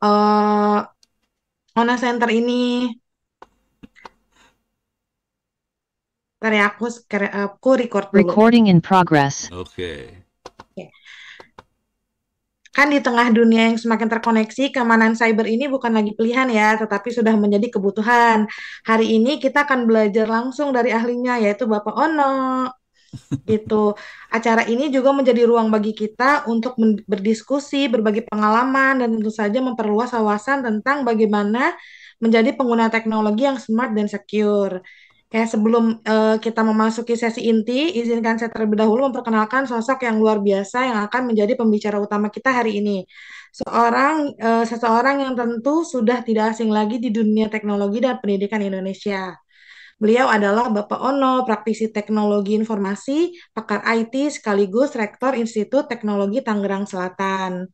eh Ona Center ini. Ntar ya, aku record dulu. Recording in progress. Oke. Oke. Kan di tengah dunia yang semakin terkoneksi, keamanan cyber ini bukan lagi pilihan ya, tetapi sudah menjadi kebutuhan. Hari ini kita akan belajar langsung dari ahlinya, yaitu Bapak Ono. Gitu. Acara ini juga menjadi ruang bagi kita untuk berdiskusi, berbagi pengalaman, dan tentu saja memperluas wawasan tentang bagaimana menjadi pengguna teknologi yang smart dan secure. Ya, sebelum kita memasuki sesi inti, izinkan saya terlebih dahulu memperkenalkan sosok yang luar biasa yang akan menjadi pembicara utama kita hari ini. Seseorang yang tentu sudah tidak asing lagi di dunia teknologi dan pendidikan Indonesia. Beliau adalah Bapak Ono, praktisi teknologi informasi, pakar IT sekaligus Rektor Institut Teknologi Tangerang Selatan.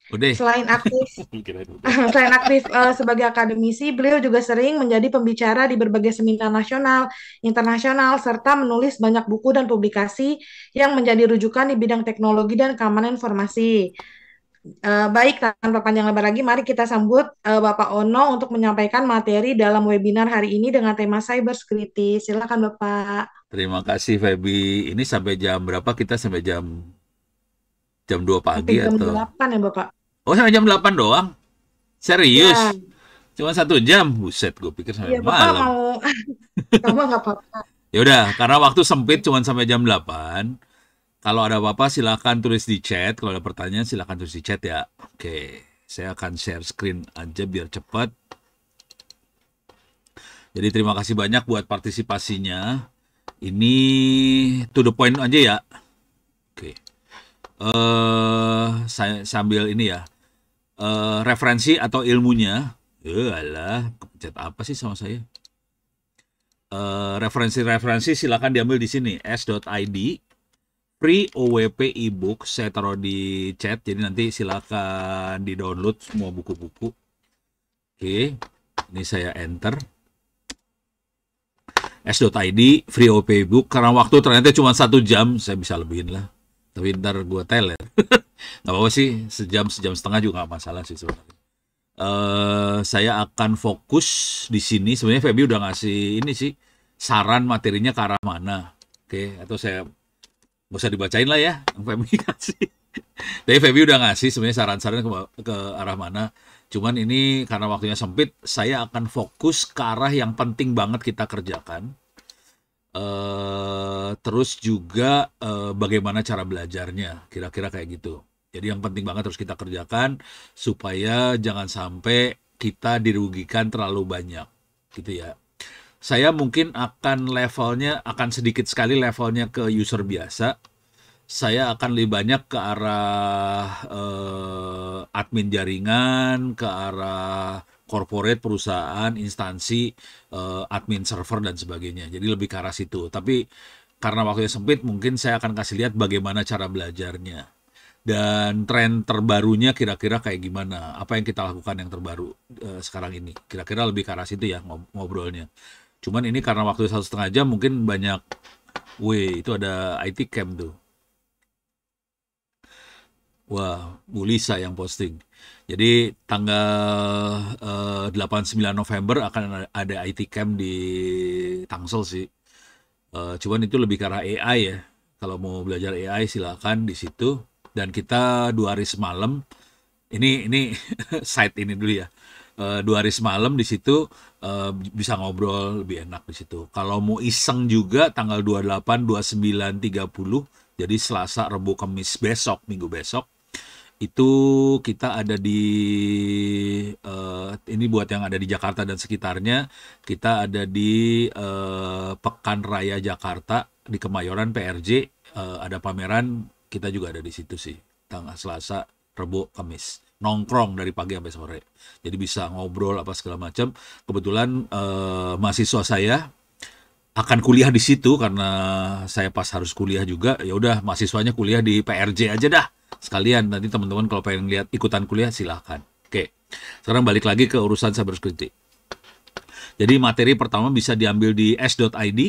Udah. Selain aktif, Kirain udah. selain aktif sebagai akademisi, beliau juga sering menjadi pembicara di berbagai seminar nasional, internasional, serta menulis banyak buku dan publikasi yang menjadi rujukan di bidang teknologi dan keamanan informasi. Baik, tanpa panjang lebar lagi, mari kita sambut Bapak Ono untuk menyampaikan materi dalam webinar hari ini dengan tema cyber security. Silakan Bapak. Terima kasih Feby. Ini sampai jam berapa kita? Sampai jam 2 Sampai pagi jam atau? 8 ya Bapak. Oh, sampai jam 8 doang? Ya, Serius? Cuma 1 jam? Buset, gue pikir sampai ya Bapak malam. mau coba nggak apa-apa. Ya udah, karena waktu sempit cuma sampai jam 8. Kalau ada apa-apa silakan tulis di chat. Kalau ada pertanyaan silakan tulis di chat ya. Oke, saya akan share screen aja biar cepat. Jadi terima kasih banyak buat partisipasinya. Ini to the point aja ya. Oke. Saya sambil ini ya. Referensi atau ilmunya. Alah, kepencet apa sih sama saya? Referensi-referensi silakan diambil di sini. s.id free OWP ebook saya taruh di chat, jadi nanti silakan di download semua buku-buku. Oke, ini saya enter s.id free OWP ebook. Karena waktu ternyata cuma 1 jam, saya bisa lebihin lah, tapi ntar gue teler. Nggak apa-apa sih, sejam setengah juga nggak masalah sih sebenarnya. Saya akan fokus di sini. Sebenarnya Feby udah ngasih ini sih saran materinya ke arah mana. Oke, atau saya nggak usah dibacain lah ya yang Feby kasih. Tapi Feby udah ngasih sebenarnya saran-saran ke arah mana. Cuman ini karena waktunya sempit, saya akan fokus ke arah yang penting banget kita kerjakan. Terus juga bagaimana cara belajarnya, kira-kira kayak gitu. Jadi yang penting banget harus kita kerjakan supaya jangan sampai kita dirugikan terlalu banyak, gitu ya. Saya mungkin akan sedikit sekali levelnya ke user biasa. Saya akan lebih banyak ke arah admin jaringan, ke arah corporate, perusahaan, instansi, admin server dan sebagainya. Jadi lebih ke arah situ. Tapi karena waktunya sempit, mungkin saya akan kasih lihat bagaimana cara belajarnya. Dan tren terbarunya kira-kira kayak gimana? Apa yang kita lakukan yang terbaru sekarang ini? Kira-kira lebih ke arah situ ya ngobrolnya. Cuman ini karena waktu 1,5 jam mungkin banyak. Wih, itu ada IT camp tuh. Wah, Bu Lisa yang posting. Jadi tanggal 8-9 November akan ada IT camp di Tangsel sih. Cuman itu lebih ke arah AI ya. Kalau mau belajar AI silakan di situ. Dan kita 2 hari semalam. Ini site ini dulu ya. 2 hari semalam di situ bisa ngobrol lebih enak di situ. Kalau mau iseng juga tanggal 28, 29, 30. Jadi Selasa, Rabu, Kamis besok, Minggu besok itu kita ada di ini buat yang ada di Jakarta dan sekitarnya, kita ada di Pekan Raya Jakarta di Kemayoran PRJ, ada pameran, kita juga ada di situ sih tanggal Selasa, Rabu, Kamis, nongkrong dari pagi sampai sore, jadi bisa ngobrol apa segala macam. Kebetulan mahasiswa saya akan kuliah di situ karena saya pas harus kuliah juga, ya udah mahasiswanya kuliah di PRJ aja dah sekalian. Nanti teman-teman kalau pengen lihat ikutan kuliah silahkan. Oke, sekarang balik lagi ke urusan cybersecurity. Jadi materi pertama bisa diambil di s.id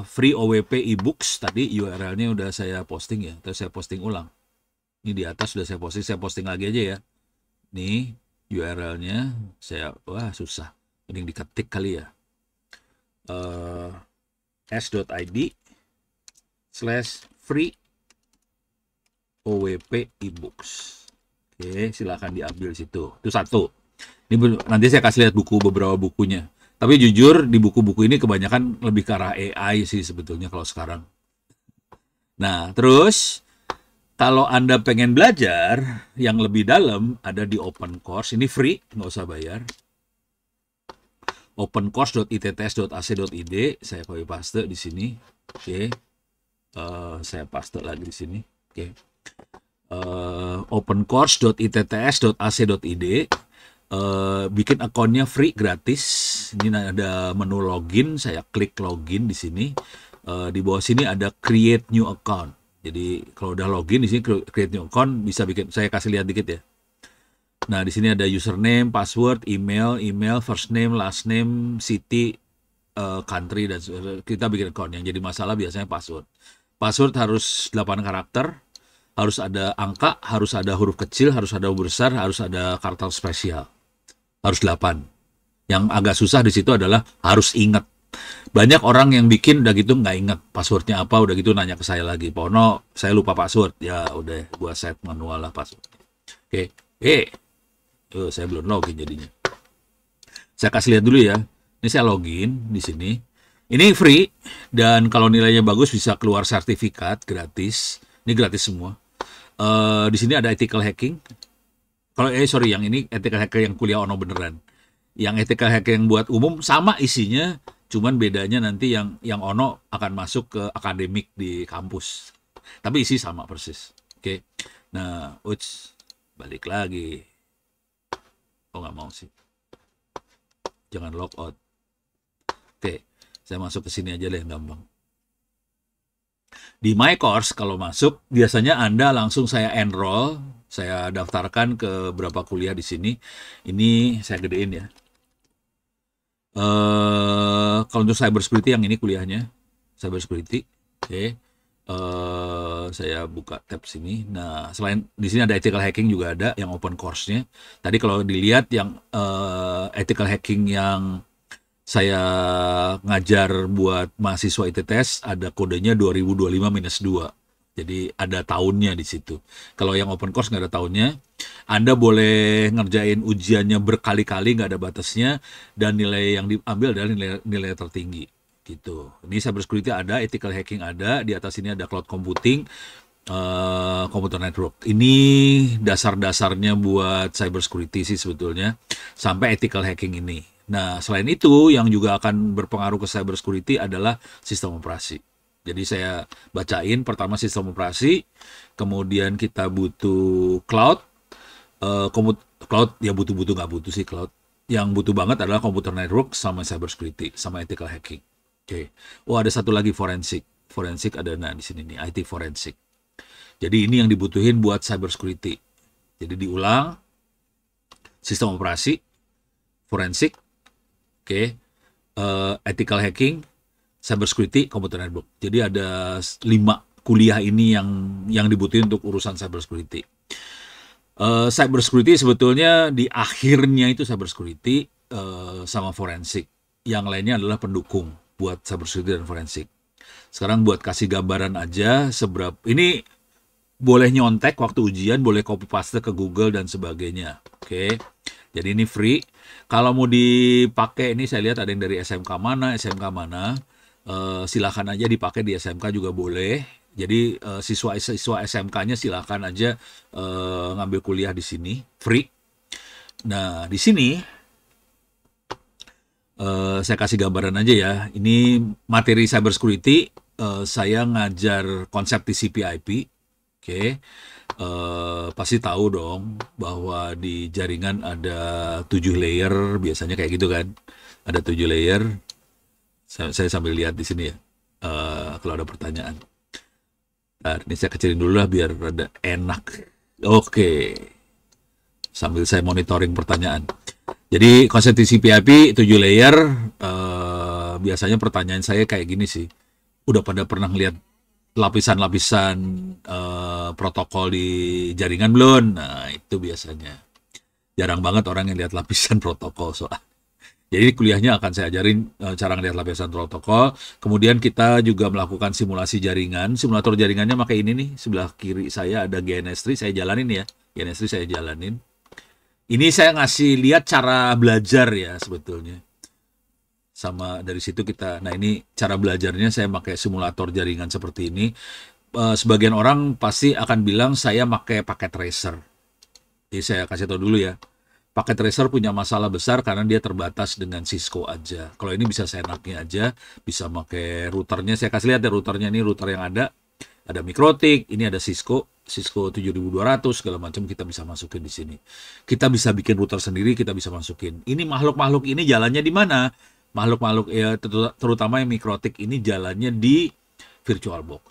free OWP ebooks tadi URL-nya udah saya posting ya, terus saya posting ulang. Ini di atas sudah saya posting lagi aja ya. Nih URL-nya wah susah, mending diketik kali ya. s.id/free OWP ebooks. Oke, silakan diambil situ. Itu satu. Ini nanti saya kasih lihat beberapa bukunya. Tapi jujur di buku-buku ini kebanyakan lebih ke arah AI sih sebetulnya kalau sekarang. Nah, terus kalau Anda pengen belajar yang lebih dalam ada di Open Course. Ini free, nggak usah bayar. opencourse.itts.ac.id, saya copy paste di sini. Oke. Saya paste lagi di sini. Oke. opencourse.itts.ac.id, bikin akunnya free gratis. Ini ada menu login, saya klik login di sini. Di bawah sini ada create new account. Jadi kalau udah login di sini create new account bisa bikin. Saya kasih lihat dikit ya. Nah di sini ada username, password, email, first name, last name, city, country, dan kita bikin account. Yang jadi masalah biasanya password. Password harus 8 karakter, harus ada angka, harus ada huruf kecil, harus ada huruf besar, harus ada karakter spesial. Harus 8. Yang agak susah di situ adalah harus ingat. Banyak orang yang bikin udah gitu nggak ingat passwordnya apa, udah gitu nanya ke saya lagi, Pak Ono, saya lupa password. Ya udah, gua set manual lah password. Oke. Saya belum login jadinya. Saya kasih lihat dulu ya. Ini saya login di sini. Ini free dan kalau nilainya bagus bisa keluar sertifikat gratis. Ini gratis semua. Di sini ada ethical hacking. Kalau yang ini ethical hacker yang kuliah Ono beneran. Yang ethical hacking yang buat umum sama isinya, cuman bedanya nanti yang Ono akan masuk ke akademik di kampus. Tapi isi sama persis. Oke. Nah, balik lagi. Oh nggak mau sih. Jangan logout. Oke, saya masuk ke sini aja deh yang gampang. Di My Course kalau masuk, biasanya Anda langsung saya enroll, saya daftarkan ke berapa kuliah di sini. Ini saya gedein ya. Kalau untuk cybersecurity yang ini kuliahnya, cybersecurity. Oke. Saya buka tab sini. Nah, selain di sini ada ethical hacking juga ada yang open course-nya. Tadi kalau dilihat yang ethical hacking yang saya ngajar buat mahasiswa ITTS ada kodenya 2025-2. Jadi ada tahunnya di situ. Kalau yang open course nggak ada tahunnya. Anda boleh ngerjain ujiannya berkali-kali, nggak ada batasnya, dan nilai yang diambil adalah nilai tertinggi. Gitu. Ini cybersecurity ada, ethical hacking ada, di atas ini ada cloud computing, computer network. Ini dasar-dasarnya buat cybersecurity sih sebetulnya, sampai ethical hacking ini. Nah, selain itu yang juga akan berpengaruh ke cybersecurity adalah sistem operasi. Jadi saya bacain pertama sistem operasi, kemudian kita butuh cloud, cloud ya butuh nggak butuh sih cloud. Yang butuh banget adalah computer network sama cybersecurity sama ethical hacking. Oke. Oh, ada satu lagi forensik. Forensik ada di sini nih, IT forensik. Jadi ini yang dibutuhin buat cybersecurity. Jadi diulang, sistem operasi, forensik, ethical hacking, cybersecurity, computer network. Jadi ada 5 kuliah ini yang dibutuhin untuk urusan cybersecurity. Cybersecurity sebetulnya di akhirnya itu cybersecurity sama forensik. Yang lainnya adalah pendukung buat cybersecurity dan forensik. Sekarang buat kasih gambaran aja seberapa ini boleh nyontek waktu ujian, boleh copy paste ke Google dan sebagainya. Oke. Jadi ini free. Kalau mau dipakai ini saya lihat ada yang dari SMK mana, silakan aja dipakai di SMK juga boleh. Jadi siswa SMK-nya silakan aja ngambil kuliah di sini, free. Nah, di sini saya kasih gambaran aja ya. Ini materi cybersecurity, saya ngajar konsep TCP/IP. Oke. Pasti tahu dong bahwa di jaringan ada 7 layer, biasanya kayak gitu kan. Ada 7 layer. Saya sambil lihat di sini ya. Kalau ada pertanyaan. Nah, ini saya kecilin dulu lah biar rada enak. Oke. Sambil saya monitoring pertanyaan. Jadi konsep TCP/IP 7 layer, biasanya pertanyaan saya kayak gini sih, udah pada pernah ngeliat lapisan-lapisan protokol di jaringan belum? Nah, itu biasanya. Jarang banget orang yang lihat lapisan protokol soal. Jadi kuliahnya akan saya ajarin cara ngeliat lapisan protokol. Kemudian kita juga melakukan simulasi jaringan. Simulator jaringannya pakai ini nih. Sebelah kiri saya ada GNS3, saya jalanin ya. GNS3 saya jalanin. Ini saya ngasih lihat cara belajar ya sebetulnya. Sama dari situ kita, nah ini cara belajarnya saya pakai simulator jaringan seperti ini. Sebagian orang pasti akan bilang saya pakai paket tracer. Jadi saya kasih tahu dulu ya. Paket tracer punya masalah besar karena dia terbatas dengan Cisco aja. Kalau ini bisa seenaknya aja, bisa pakai routernya. Saya kasih lihat ya routernya, ini router yang ada. Ada Mikrotik, ini ada Cisco 7200 segala macam kita bisa masukin di sini. Kita bisa bikin router sendiri, kita bisa masukin. Ini makhluk-makhluk ini jalannya di mana? Makhluk-makhluk ya terutama yang Mikrotik ini jalannya di VirtualBox.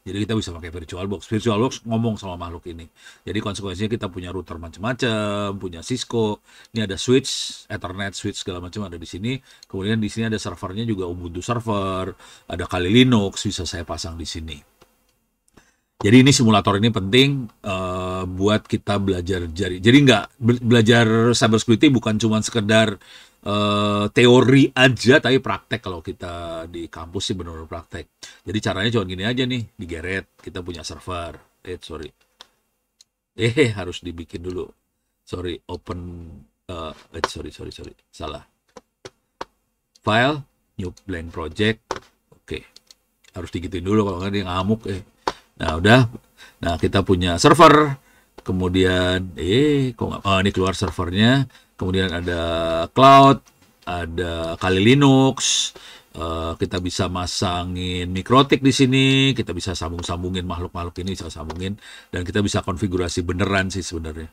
Jadi kita bisa pakai VirtualBox. VirtualBox ngomong sama makhluk ini. Jadi konsekuensinya kita punya router macam-macam, punya Cisco. Ini ada switch, Ethernet switch segala macam ada di sini. Kemudian di sini ada servernya juga Ubuntu server, ada Kali Linux bisa saya pasang di sini. Jadi ini simulator ini penting buat kita belajar jari. Jadi nggak belajar cybersecurity bukan cuma sekedar teori aja, tapi praktek. Kalau kita di kampus sih benar-benar praktek. Jadi caranya cuma gini aja nih, digeret. Kita punya server. Harus dibikin dulu. Open. Sorry. Salah. File, new blank project. Oke. Harus digituin dulu, kalau nggak dia ngamuk. Nah, udah. Nah, kita punya server. Kemudian, kok nggak? Oh, ini keluar servernya. Kemudian ada cloud, ada Kali Linux. Kita bisa masangin Mikrotik di sini. Kita bisa sambungin makhluk-makhluk ini, bisa sambungin. Dan kita bisa konfigurasi beneran sih sebenarnya.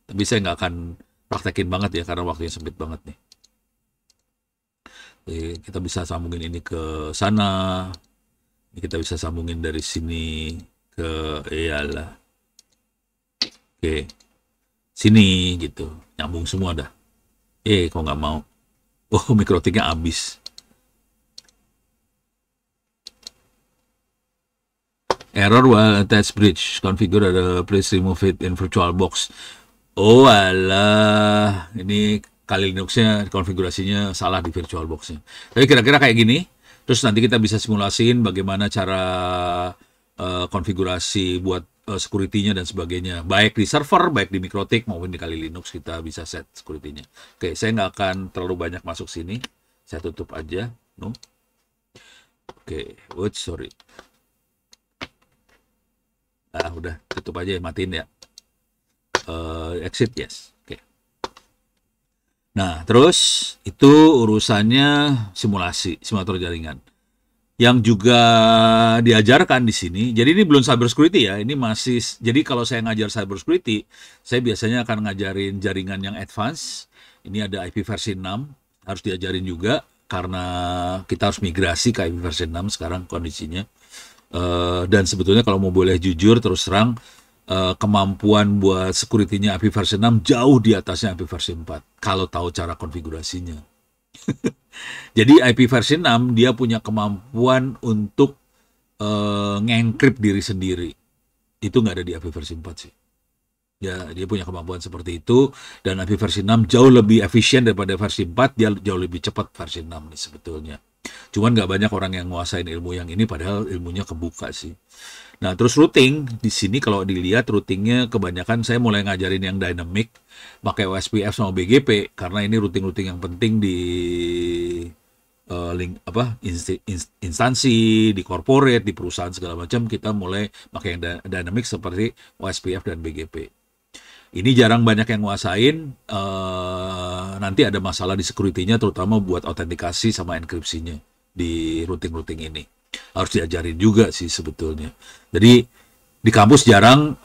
Tapi saya nggak akan praktekin banget ya, karena waktunya sempit banget nih. Jadi, kita bisa sambungin ini ke sana. Kita bisa sambungin dari sini ke Oke. Sini gitu. Nyambung semua dah. Kok nggak mau. Oh, Mikrotiknya habis. Error while attached bridge. Configure ada please remove it in VirtualBox. Oh alah. Ini Kali Linuxnya konfigurasinya salah di VirtualBox-nya. Tapi kira-kira kayak gini. Terus nanti kita bisa simulasiin bagaimana cara konfigurasi buat security-nya dan sebagainya. Baik di server, baik di Mikrotik maupun di Kali Linux kita bisa set security-nya. Oke, saya nggak akan terlalu banyak masuk sini. Saya tutup aja. No. Oke, sorry. Udah tutup aja, matiin ya. Exit, yes. Oke. Nah, terus itu urusannya simulator jaringan. Yang juga diajarkan di sini, jadi ini belum cybersecurity ya, ini masih, jadi kalau saya ngajar cybersecurity, saya biasanya akan ngajarin jaringan yang advance. Ini ada IP versi 6, harus diajarin juga, karena kita harus migrasi ke IP versi 6 sekarang kondisinya. Dan sebetulnya kalau mau boleh jujur, terus terang, kemampuan buat security-nya IP versi 6 jauh di atasnya IP versi 4, kalau tahu cara konfigurasinya. Jadi IP versi 6 dia punya kemampuan untuk nge-encrypt diri sendiri. Itu nggak ada di IP versi 4 sih. Ya, dia punya kemampuan seperti itu, dan IP versi 6 jauh lebih efisien daripada versi 4, dia jauh lebih cepat versi 6 nih sebetulnya. Cuman nggak banyak orang yang nguasain ilmu yang ini, padahal ilmunya kebuka sih. Nah, terus routing, di sini kalau dilihat routingnya kebanyakan saya mulai ngajarin yang dynamic, pakai OSPF sama BGP, karena ini routing-routing yang penting di instansi, di corporate, di perusahaan segala macam, kita mulai pakai yang dynamic seperti OSPF dan BGP. Ini jarang banyak yang nguasain, nanti ada masalah di security-nya, terutama buat autentikasi sama enkripsinya di routing-routing ini. Harus diajarin juga sih sebetulnya. Jadi di kampus jarang,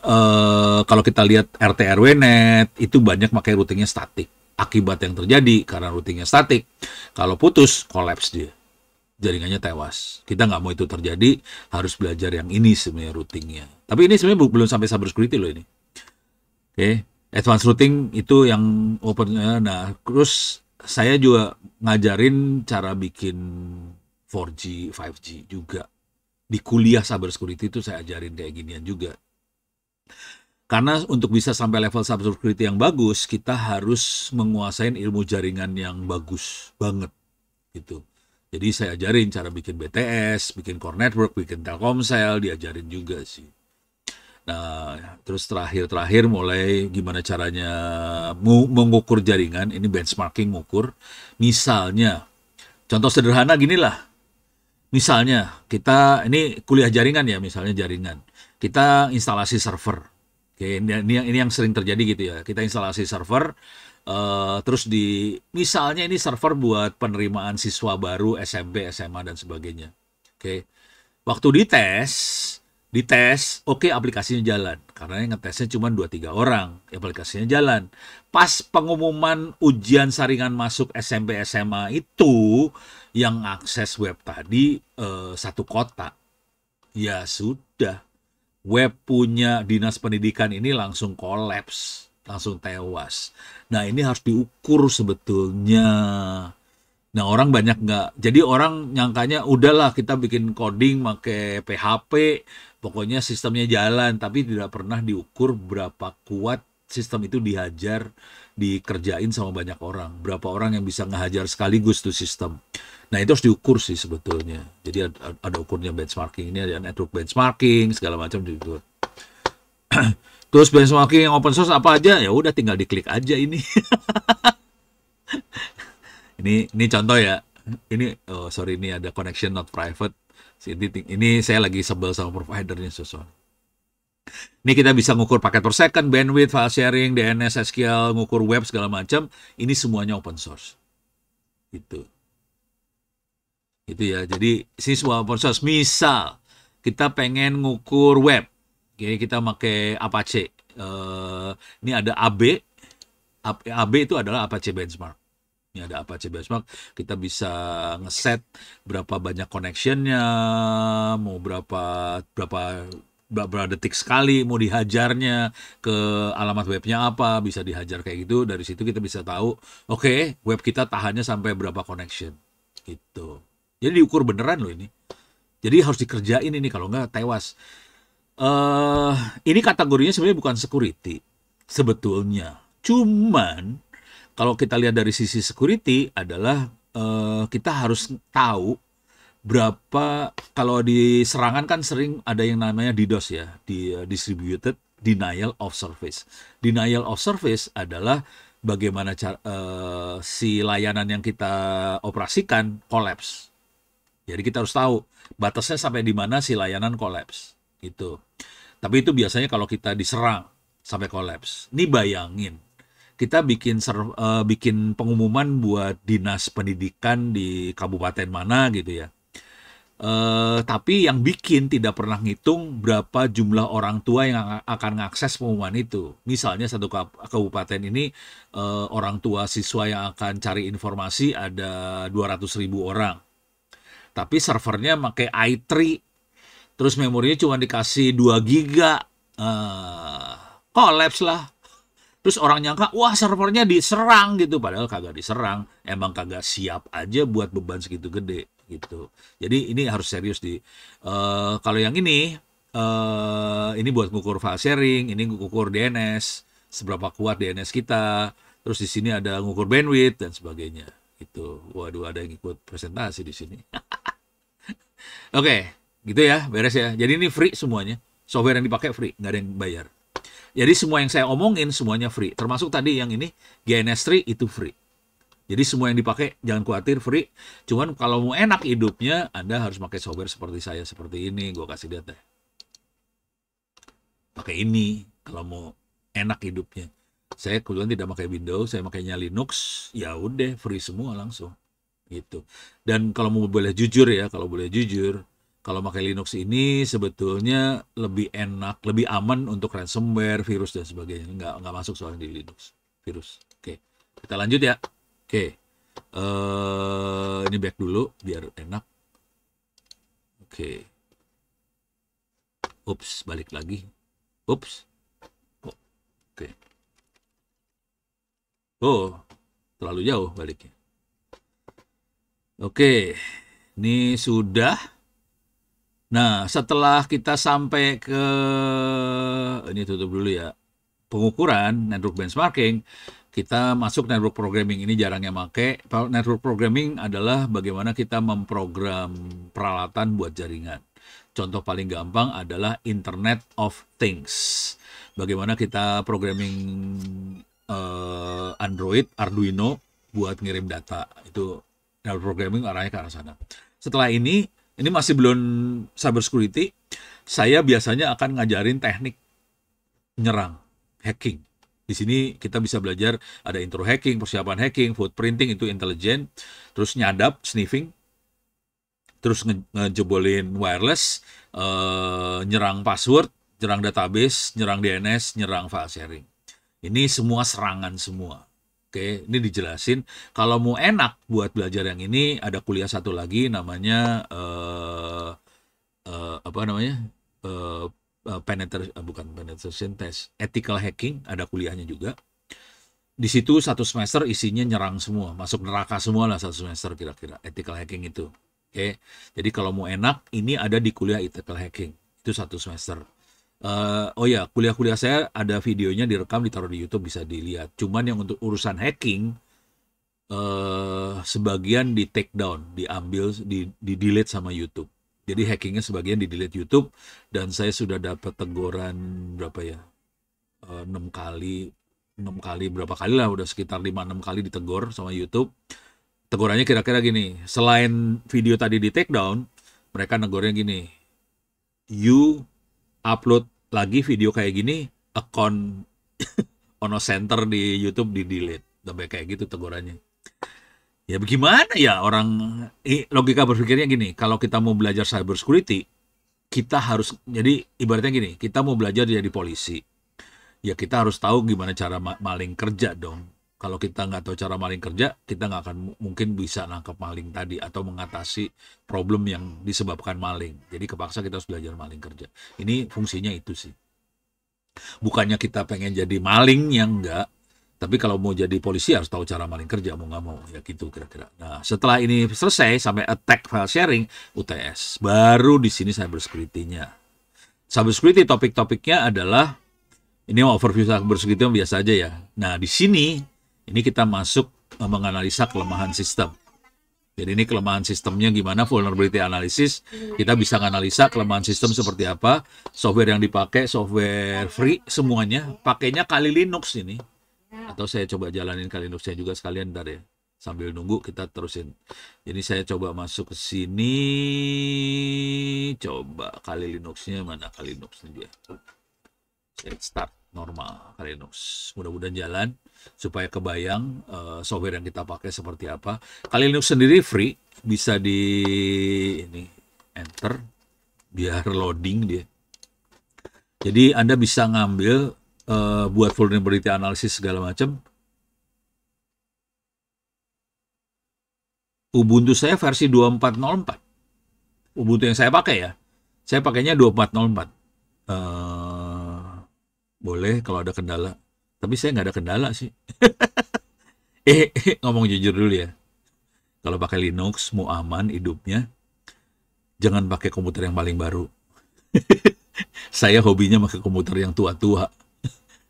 kalau kita lihat RT/RW-net itu banyak pakai routingnya statik. Akibat yang terjadi karena routingnya statik, kalau putus, collapse dia. Jaringannya tewas. Kita nggak mau itu terjadi, harus belajar yang ini sebenarnya routingnya. Tapi ini sebenarnya belum sampai cybersecurity loh ini. Oke, advanced routing itu yang open. Nah, terus saya juga ngajarin cara bikin 4G, 5G juga. Di kuliah cyber security itu saya ajarin kayak ginian juga. Karena untuk bisa sampai level cyber security yang bagus, kita harus menguasai ilmu jaringan yang bagus banget gitu. Jadi saya ajarin cara bikin BTS, bikin core network, bikin Telkomsel, diajarin juga sih. Nah, terus terakhir mulai gimana caranya mengukur jaringan, ini benchmarking mengukur. Misalnya, contoh sederhana gini lah. Misalnya, kita ini kuliah jaringan ya, misalnya jaringan. Kita instalasi server. Oke, ini yang sering terjadi gitu ya. Kita instalasi server, terus misalnya ini server buat penerimaan siswa baru SMP, SMA dan sebagainya. Oke, waktu dites, oke aplikasinya jalan. Karena yang ngetesnya cuma 2-3 orang, aplikasinya jalan. Pas pengumuman ujian saringan masuk SMP SMA itu, yang akses web tadi satu kota. Ya sudah, web punya dinas pendidikan ini langsung kolaps, langsung tewas. Nah ini harus diukur sebetulnya. Nah, orang banyak nggak. Jadi orang nyangkanya udahlah kita bikin coding pakai PHP, pokoknya sistemnya jalan, tapi tidak pernah diukur berapa kuat sistem itu dikerjain sama banyak orang. Berapa orang yang bisa ngehajar sekaligus tuh sistem. Nah, itu harus diukur sih sebetulnya. Jadi ada ukurnya benchmarking ini, ada network benchmarking segala macam diukur. Terus benchmarking yang open source apa aja? Ya udah tinggal diklik aja ini. Ini contoh ya. Ini oh sorry ini ada connection not private. Ini saya lagi sebel sama providernya soal. Ini kita bisa ngukur paket per second, bandwidth, file sharing, DNS, SQL, ngukur web segala macam. Ini semuanya open source. Itu. Itu ya. Jadi ini semua open source. Misal kita pengen ngukur web. Oke, kita pakai Apache. Ini ada AB. AB itu adalah Apache benchmark. Ini ada Apache benchmark, kita bisa ngeset berapa banyak connectionnya, mau berapa detik sekali mau dihajarnya, ke alamat webnya apa, bisa dihajar kayak gitu. Dari situ kita bisa tahu, oke, web kita tahannya sampai berapa connection, gitu. Jadi diukur beneran loh ini. Jadi harus dikerjain ini, kalau nggak tewas. Ini kategorinya sebenarnya bukan security, sebetulnya. Cuman kalau kita lihat dari sisi security adalah kita harus tahu berapa, kalau di serangan kan sering ada yang namanya DDoS ya, di distributed denial of service. Denial of service adalah bagaimana si layanan yang kita operasikan collapse. Jadi kita harus tahu batasnya sampai di mana si layanan collapse gitu. Tapi itu biasanya kalau kita diserang sampai collapse. Ini bayangin kita bikin pengumuman buat dinas pendidikan di kabupaten mana gitu ya. Tapi yang bikin tidak pernah ngitung berapa jumlah orang tua yang akan mengakses pengumuman itu. Misalnya satu kabupaten ini orang tua siswa yang akan cari informasi ada 200.000 orang. Tapi servernya pakai i3, terus memorinya cuma dikasih 2 giga. Collapse lah. Terus orang nyangka, wah servernya diserang gitu. Padahal kagak diserang. Emang kagak siap aja buat beban segitu gede gitu. Jadi ini harus serius kalau yang ini buat ngukur file sharing, ini ngukur DNS, seberapa kuat DNS kita. Terus di sini ada ngukur bandwidth dan sebagainya. Gitu. Waduh, ada yang ikut presentasi di sini. Oke, gitu ya, beres ya. Jadi ini free semuanya. Software yang dipakai free, nggak ada yang bayar. Jadi semua yang saya omongin semuanya free. Termasuk tadi yang ini GNS3 itu free. Jadi semua yang dipakai jangan khawatir free. Cuman kalau mau enak hidupnya Anda harus pakai software seperti saya seperti ini. Gue kasih lihat deh. Pakai ini kalau mau enak hidupnya. Saya kebetulan tidak pakai Windows, saya pakainya Linux. Ya udah free semua langsung. Gitu. Dan kalau mau boleh jujur ya, kalau pakai Linux ini sebetulnya lebih enak, lebih aman untuk ransomware, virus dan sebagainya. Nggak masuk soalnya di Linux, virus. Oke, kita lanjut ya. Oke, ini back dulu biar enak. Oke, ups, balik lagi. Ups, oke. Oh, terlalu jauh baliknya. Oke, ini sudah. Nah, setelah kita sampai ke ini tutup dulu ya. Pengukuran network benchmarking, kita masuk network programming. Ini jarang yang pakai. Network programming adalah bagaimana kita memprogram peralatan buat jaringan. Contoh paling gampang adalah Internet of Things. Bagaimana kita programming Android, Arduino buat ngirim data. Itu network programming arahnya ke arah sana. Setelah ini masih belum cyber security. Saya biasanya akan ngajarin teknik nyerang, hacking. Di sini kita bisa belajar ada intro hacking, persiapan hacking, footprinting itu intelijen, terus nyadap, sniffing, terus ngejebolin wireless, nyerang password, nyerang database, nyerang DNS, nyerang file sharing. Ini semua serangan semua. Oke, ini dijelasin. Kalau mau enak buat belajar yang ini, ada kuliah satu lagi namanya apa namanya? Bukan penetration test, ethical hacking, ada kuliahnya juga. Di situ satu semester isinya nyerang semua, masuk neraka semua lah satu semester kira-kira ethical hacking itu. Oke, jadi kalau mau enak, ini ada di kuliah ethical hacking, itu satu semester. Oh ya, kuliah-kuliah saya ada videonya direkam, ditaruh di YouTube, bisa dilihat. Cuman yang untuk urusan hacking, sebagian di take down, diambil, di delete sama YouTube. Jadi hackingnya sebagian di delete YouTube, dan saya sudah dapat teguran berapa ya? 6 kali, berapa kali lah, udah sekitar 5-6 kali ditegur sama YouTube. Tegurannya kira-kira gini, selain video tadi di take down, mereka negornya gini, you upload lagi video kayak gini, account Ono Center di YouTube di delete, sampai kayak gitu tegurannya. Ya bagaimana ya orang, logika berpikirnya gini, kalau kita mau belajar cyber security, kita harus, jadi ibaratnya gini, kita mau belajar jadi polisi, ya kita harus tahu gimana cara maling kerja dong. Kalau kita nggak tahu cara maling kerja, kita nggak akan mungkin bisa nangkep maling tadi atau mengatasi problem yang disebabkan maling. Jadi kepaksa kita harus belajar maling kerja. Ini fungsinya itu sih. Bukannya kita pengen jadi maling yang enggak, tapi kalau mau jadi polisi harus tahu cara maling kerja, mau nggak mau, ya gitu kira-kira. Nah, setelah ini selesai sampai attack file sharing, UTS, baru di sini cyber security-nya. Cyber security topik-topiknya adalah, ini overview cyber security yang biasa aja ya. Nah, di sini ini kita masuk menganalisa kelemahan sistem. Jadi ini kelemahan sistemnya gimana, vulnerability analysis. Kita bisa menganalisa kelemahan sistem seperti apa. Software yang dipakai, software free semuanya. Pakainya Kali Linux ini. Atau saya coba jalanin Kali Linuxnya juga sekalian ntar ya. Sambil nunggu kita terusin. Jadi saya coba masuk ke sini. Coba Kali Linuxnya mana, Kali Linuxnya dia. Saya start normal Kali Linux. Mudah-mudahan jalan supaya kebayang software yang kita pakai seperti apa. Kali Linux sendiri free, bisa di ini enter biar loading dia. Jadi Anda bisa ngambil buat vulnerability analysis segala macam. Ubuntu saya versi 2404. Ubuntu yang saya pakai ya. Saya pakainya 2404. Boleh kalau ada kendala. Tapi saya nggak ada kendala sih. Ngomong jujur dulu ya. Kalau pakai Linux, mau aman hidupnya, jangan pakai komputer yang paling baru. Saya hobinya pakai komputer yang tua-tua.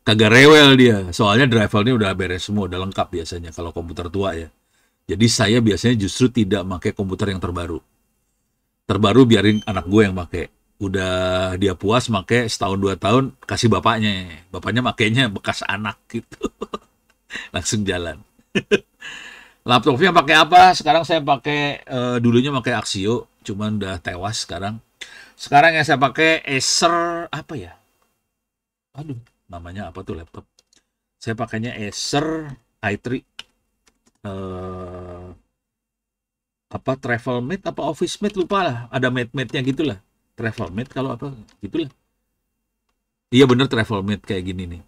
Kagak rewel dia. Soalnya drivernya udah beres semua, udah lengkap biasanya kalau komputer tua ya. Jadi saya biasanya justru tidak pakai komputer yang terbaru. Terbaru biarin anak gue yang pakai. Udah dia puas make setahun 2 tahun, kasih bapaknya makainya bekas anak gitu. Langsung jalan. Laptopnya pakai apa? Sekarang saya pakai dulunya pakai Axio, cuman udah tewas sekarang. Sekarang yang saya pakai Acer apa ya? Aduh, namanya apa tuh laptop? Saya pakainya Acer i3 apa Travelmate apa OfficeMate lupa lah, ada mate-nya gitulah. Travelmate kalau apa gitulah. Iya bener Travelmate kayak gini nih.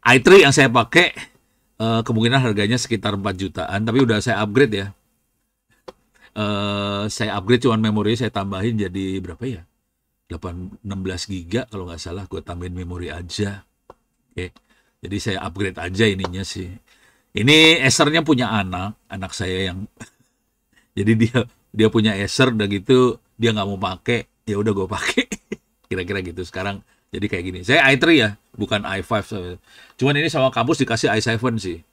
i3 yang saya pakai kemungkinan harganya sekitar 4 jutaan, tapi udah saya upgrade ya. Saya upgrade cuman memori saya tambahin jadi berapa ya? 16 giga kalau nggak salah, gue tambahin memori aja. Oke. Jadi saya upgrade aja ininya sih. Ini Acernya punya anak saya yang jadi dia punya Acer udah gitu dia nggak mau pakai, ya udah gue pakai. Kira-kira gitu sekarang. Jadi kayak gini. Saya i3 ya, bukan i5. Cuman ini sama kampus dikasih i7 sih.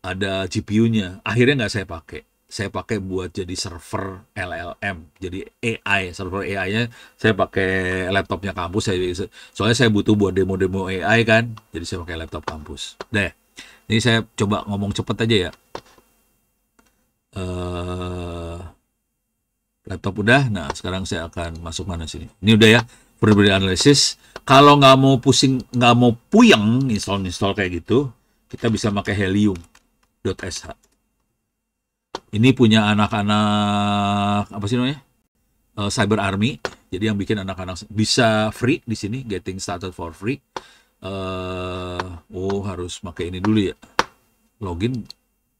Ada GPU-nya. Akhirnya nggak saya pakai. Saya pakai buat jadi server LLM, jadi AI, server AI-nya saya pakai laptopnya kampus. Soalnya saya butuh buat demo-demo AI kan, jadi saya pakai laptop kampus. Deh, ini saya coba ngomong cepet aja ya. eh Laptop udah, nah sekarang saya akan masuk mana sini. Ini udah ya, vulnerability analysis. Kalau nggak mau pusing, nggak mau puyeng install kayak gitu, kita bisa pakai helium.sh. Ini punya anak-anak apa sih namanya? Cyber Army. Jadi yang bikin anak-anak bisa free di sini, getting started for free. Harus pakai ini dulu ya. Login,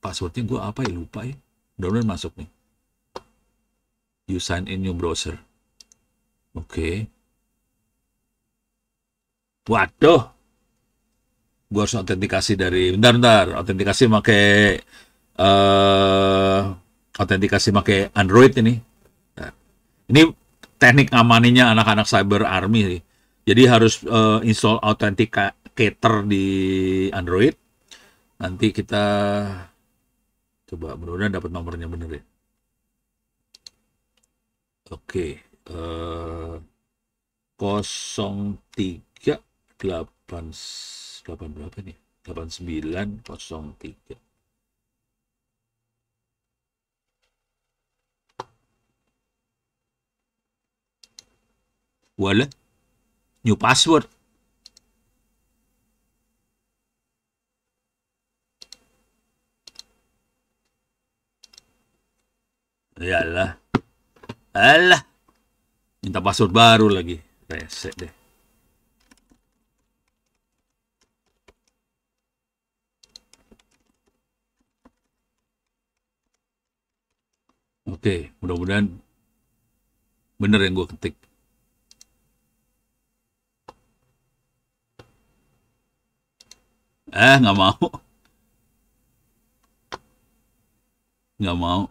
passwordnya gue apa ya, lupa ya. Mudah-mudahan masuk nih. You sign in new browser. Oke. Waduh. Gue harus autentikasi dari bentar. Autentikasi pakai Android ini. Nah, ini teknik ngamaninya anak-anak Cyber Army nih. Jadi harus install Authenticator di Android. Nanti kita coba mudah-mudahan dapat nomornya bener ya. Oke. 0388 berapa nih? 8903. Wala, new password. Yalah. Alah. Minta password baru lagi. Reset deh. Oke, mudah-mudahan bener yang gue ketik. Nggak mau. Nggak mau.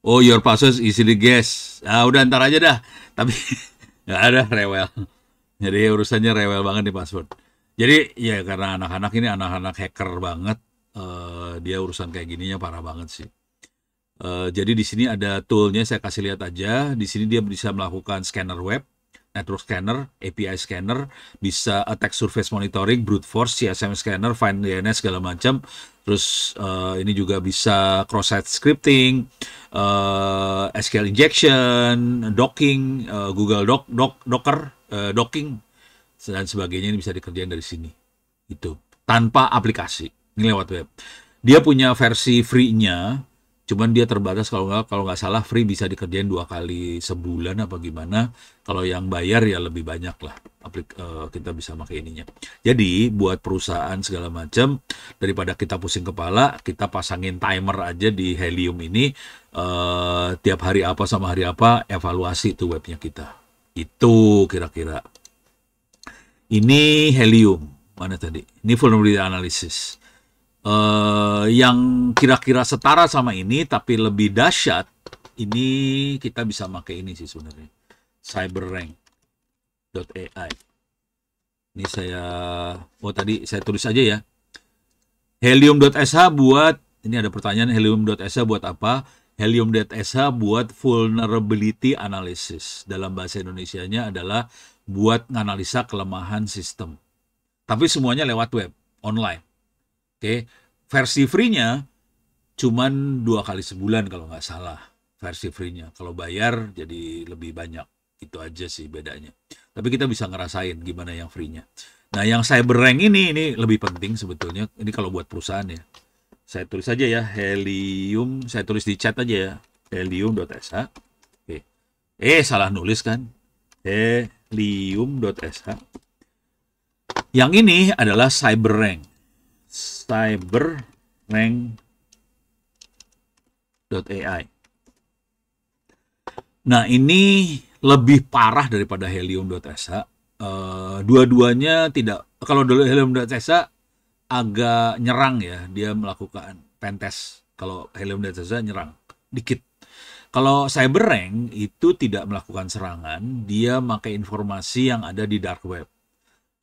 Oh, your password is easily guess. Udah ntar aja dah. Tapi nggak ada, rewel. Jadi urusannya rewel banget nih password. Jadi ya karena anak-anak ini anak-anak hacker banget. Dia urusan kayak gininya parah banget sih. Jadi di sini ada toolnya, saya kasih lihat aja. Di sini dia bisa melakukan scanner web, network scanner, API scanner, bisa attack surface monitoring, brute force, CSM scanner, find DNS segala macam. Terus ini juga bisa cross-site scripting, SQL injection, docking, Google Docker, docking dan sebagainya. Ini bisa dikerjain dari sini. Itu tanpa aplikasi. Ini lewat web. Dia punya versi free-nya. Cuman dia terbatas, kalau nggak salah free bisa dikerjain 2 kali sebulan apa gimana. Kalau yang bayar ya lebih banyak lah. Kita bisa pakai ininya. Jadi buat perusahaan segala macam, daripada kita pusing kepala, kita pasangin timer aja di Helium ini. Tiap hari apa sama hari apa, evaluasi tuh webnya kita. Itu kira-kira. Ini Helium. Mana tadi? Ini vulnerability analysis. Yang kira-kira setara sama ini tapi lebih dahsyat, ini kita bisa pakai ini sih sebenarnya, cyberrank.ai. Ini tadi saya tulis aja ya, helium.sh buat, ini ada pertanyaan, helium.sh buat apa? Helium.sh buat vulnerability analysis. Dalam bahasa Indonesianya adalah buat nganalisa kelemahan sistem, tapi semuanya lewat web, online. Oke, versi free-nya cuman 2 kali sebulan kalau nggak salah versi free-nya. Kalau bayar jadi lebih banyak. Itu aja sih bedanya. Tapi kita bisa ngerasain gimana yang free-nya. Nah, yang CyberRank ini lebih penting sebetulnya. Ini kalau buat perusahaan ya. Saya tulis aja ya, Helium. Saya tulis di chat aja ya, helium.sh. Oke. Salah nulis kan? Helium.sh. Yang ini adalah CyberRank. cyberrank.ai. Nah, ini lebih parah daripada helium.sh. Dua-duanya tidak, kalau dulu helium.sh agak nyerang ya, dia melakukan pentest. Kalau Helium Data nyerang dikit. Kalau CyberRank itu tidak melakukan serangan, dia pakai informasi yang ada di dark web,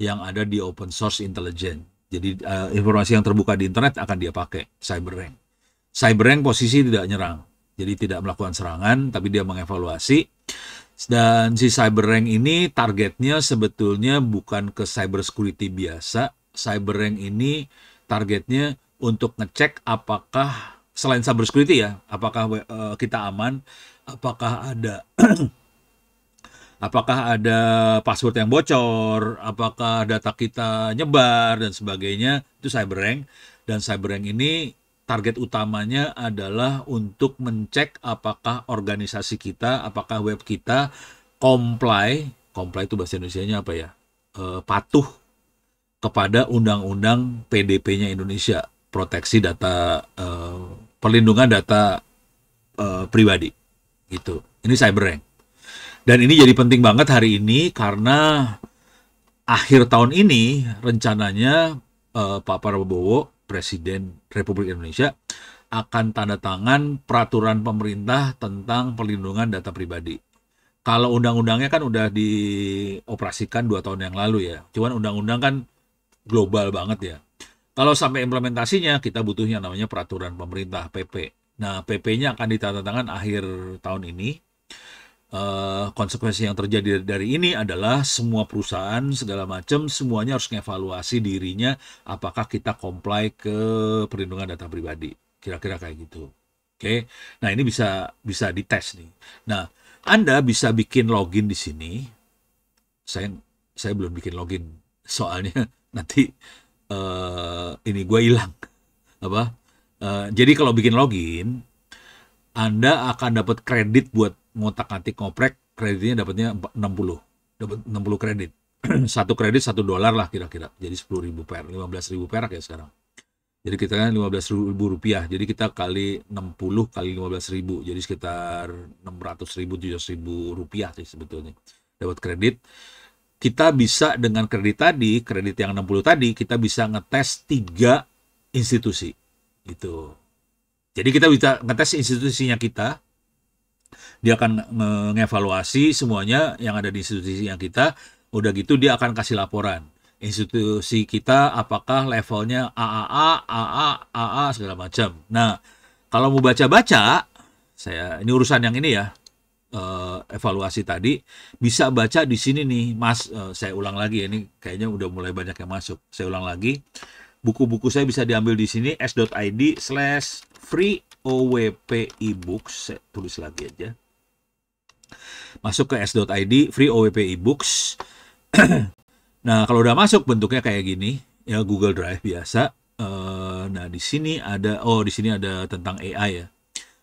yang ada di open source intelligence. Jadi informasi yang terbuka di internet akan dia pakai CyberRank. CyberRank posisi tidak nyerang, jadi tidak melakukan serangan, tapi dia mengevaluasi. Dan si CyberRank ini targetnya sebetulnya bukan ke cyber security biasa. CyberRank ini targetnya untuk ngecek apakah selain cyber security ya, apakah kita aman, apakah ada apakah ada password yang bocor, apakah data kita nyebar dan sebagainya, itu CyberRank. Dan CyberRank ini target utamanya adalah untuk mencek apakah organisasi kita, apakah web kita comply itu bahasa Indonesianya apa ya? Patuh kepada undang-undang PDP-nya Indonesia, proteksi data perlindungan data pribadi gitu. Ini CyberRank. Dan ini jadi penting banget hari ini karena akhir tahun ini rencananya Pak Prabowo, Presiden Republik Indonesia, akan tanda tangan peraturan pemerintah tentang perlindungan data pribadi. Kalau undang-undangnya kan udah dioperasikan 2 tahun yang lalu ya. Cuman undang-undang kan global banget ya. Kalau sampai implementasinya kita butuh yang namanya peraturan pemerintah PP. Nah, PP-nya akan ditandatangan akhir tahun ini. Konsekuensi yang terjadi dari ini adalah semua perusahaan segala macam semuanya harus mengevaluasi dirinya apakah kita comply ke perlindungan data pribadi. Kira-kira kayak gitu. Oke. Nah, ini bisa dites nih. Nah, Anda bisa bikin login di sini. Saya belum bikin login. Soalnya nanti ini gue hilang. Apa? Jadi kalau bikin login, Anda akan dapat kredit buat ngotak-ngatik ngoprek, kreditnya dapatnya 60. Dapat 60 kredit. Satu kredit $1 lah kira-kira. Jadi 10.000 perak, 15.000 perak ya sekarang. Jadi kita kan 15.000 rupiah. Jadi kita kali 60 kali 15.000. Jadi sekitar 600.000, 700.000 rupiah sih sebetulnya. Dapat kredit. Kita bisa dengan kredit yang 60 tadi, kita bisa ngetes 3 institusi. Gitu. Jadi kita bisa ngetes institusinya kita. Dia akan mengevaluasi semuanya yang ada di institusi yang kita. Udah gitu dia akan kasih laporan. Institusi kita apakah levelnya AA, segala macam. Nah, kalau mau baca-baca, ini urusan yang ini ya, evaluasi tadi, bisa baca di sini nih, Mas. Saya ulang lagi ya, ini kayaknya udah mulai banyak yang masuk. Saya ulang lagi. Buku-buku saya bisa diambil di sini, s.id/free-owp ebooks. Saya tulis lagi aja. Masuk ke s.id free-owp ebooks. Nah, kalau udah masuk bentuknya kayak gini, ya Google Drive biasa. Nah, di sini ada tentang AI ya.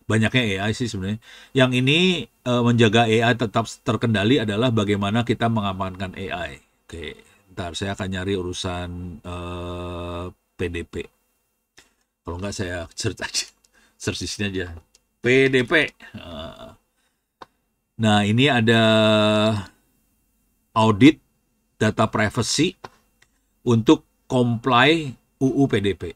Banyaknya AI sih sebenarnya. Yang ini menjaga AI tetap terkendali adalah bagaimana kita mengamankan AI. Oke, ntar saya akan nyari urusan PDP. Kalau nggak saya search aja. Search di sini aja. PDP. Nah, ini ada audit data privacy untuk comply UU PDP.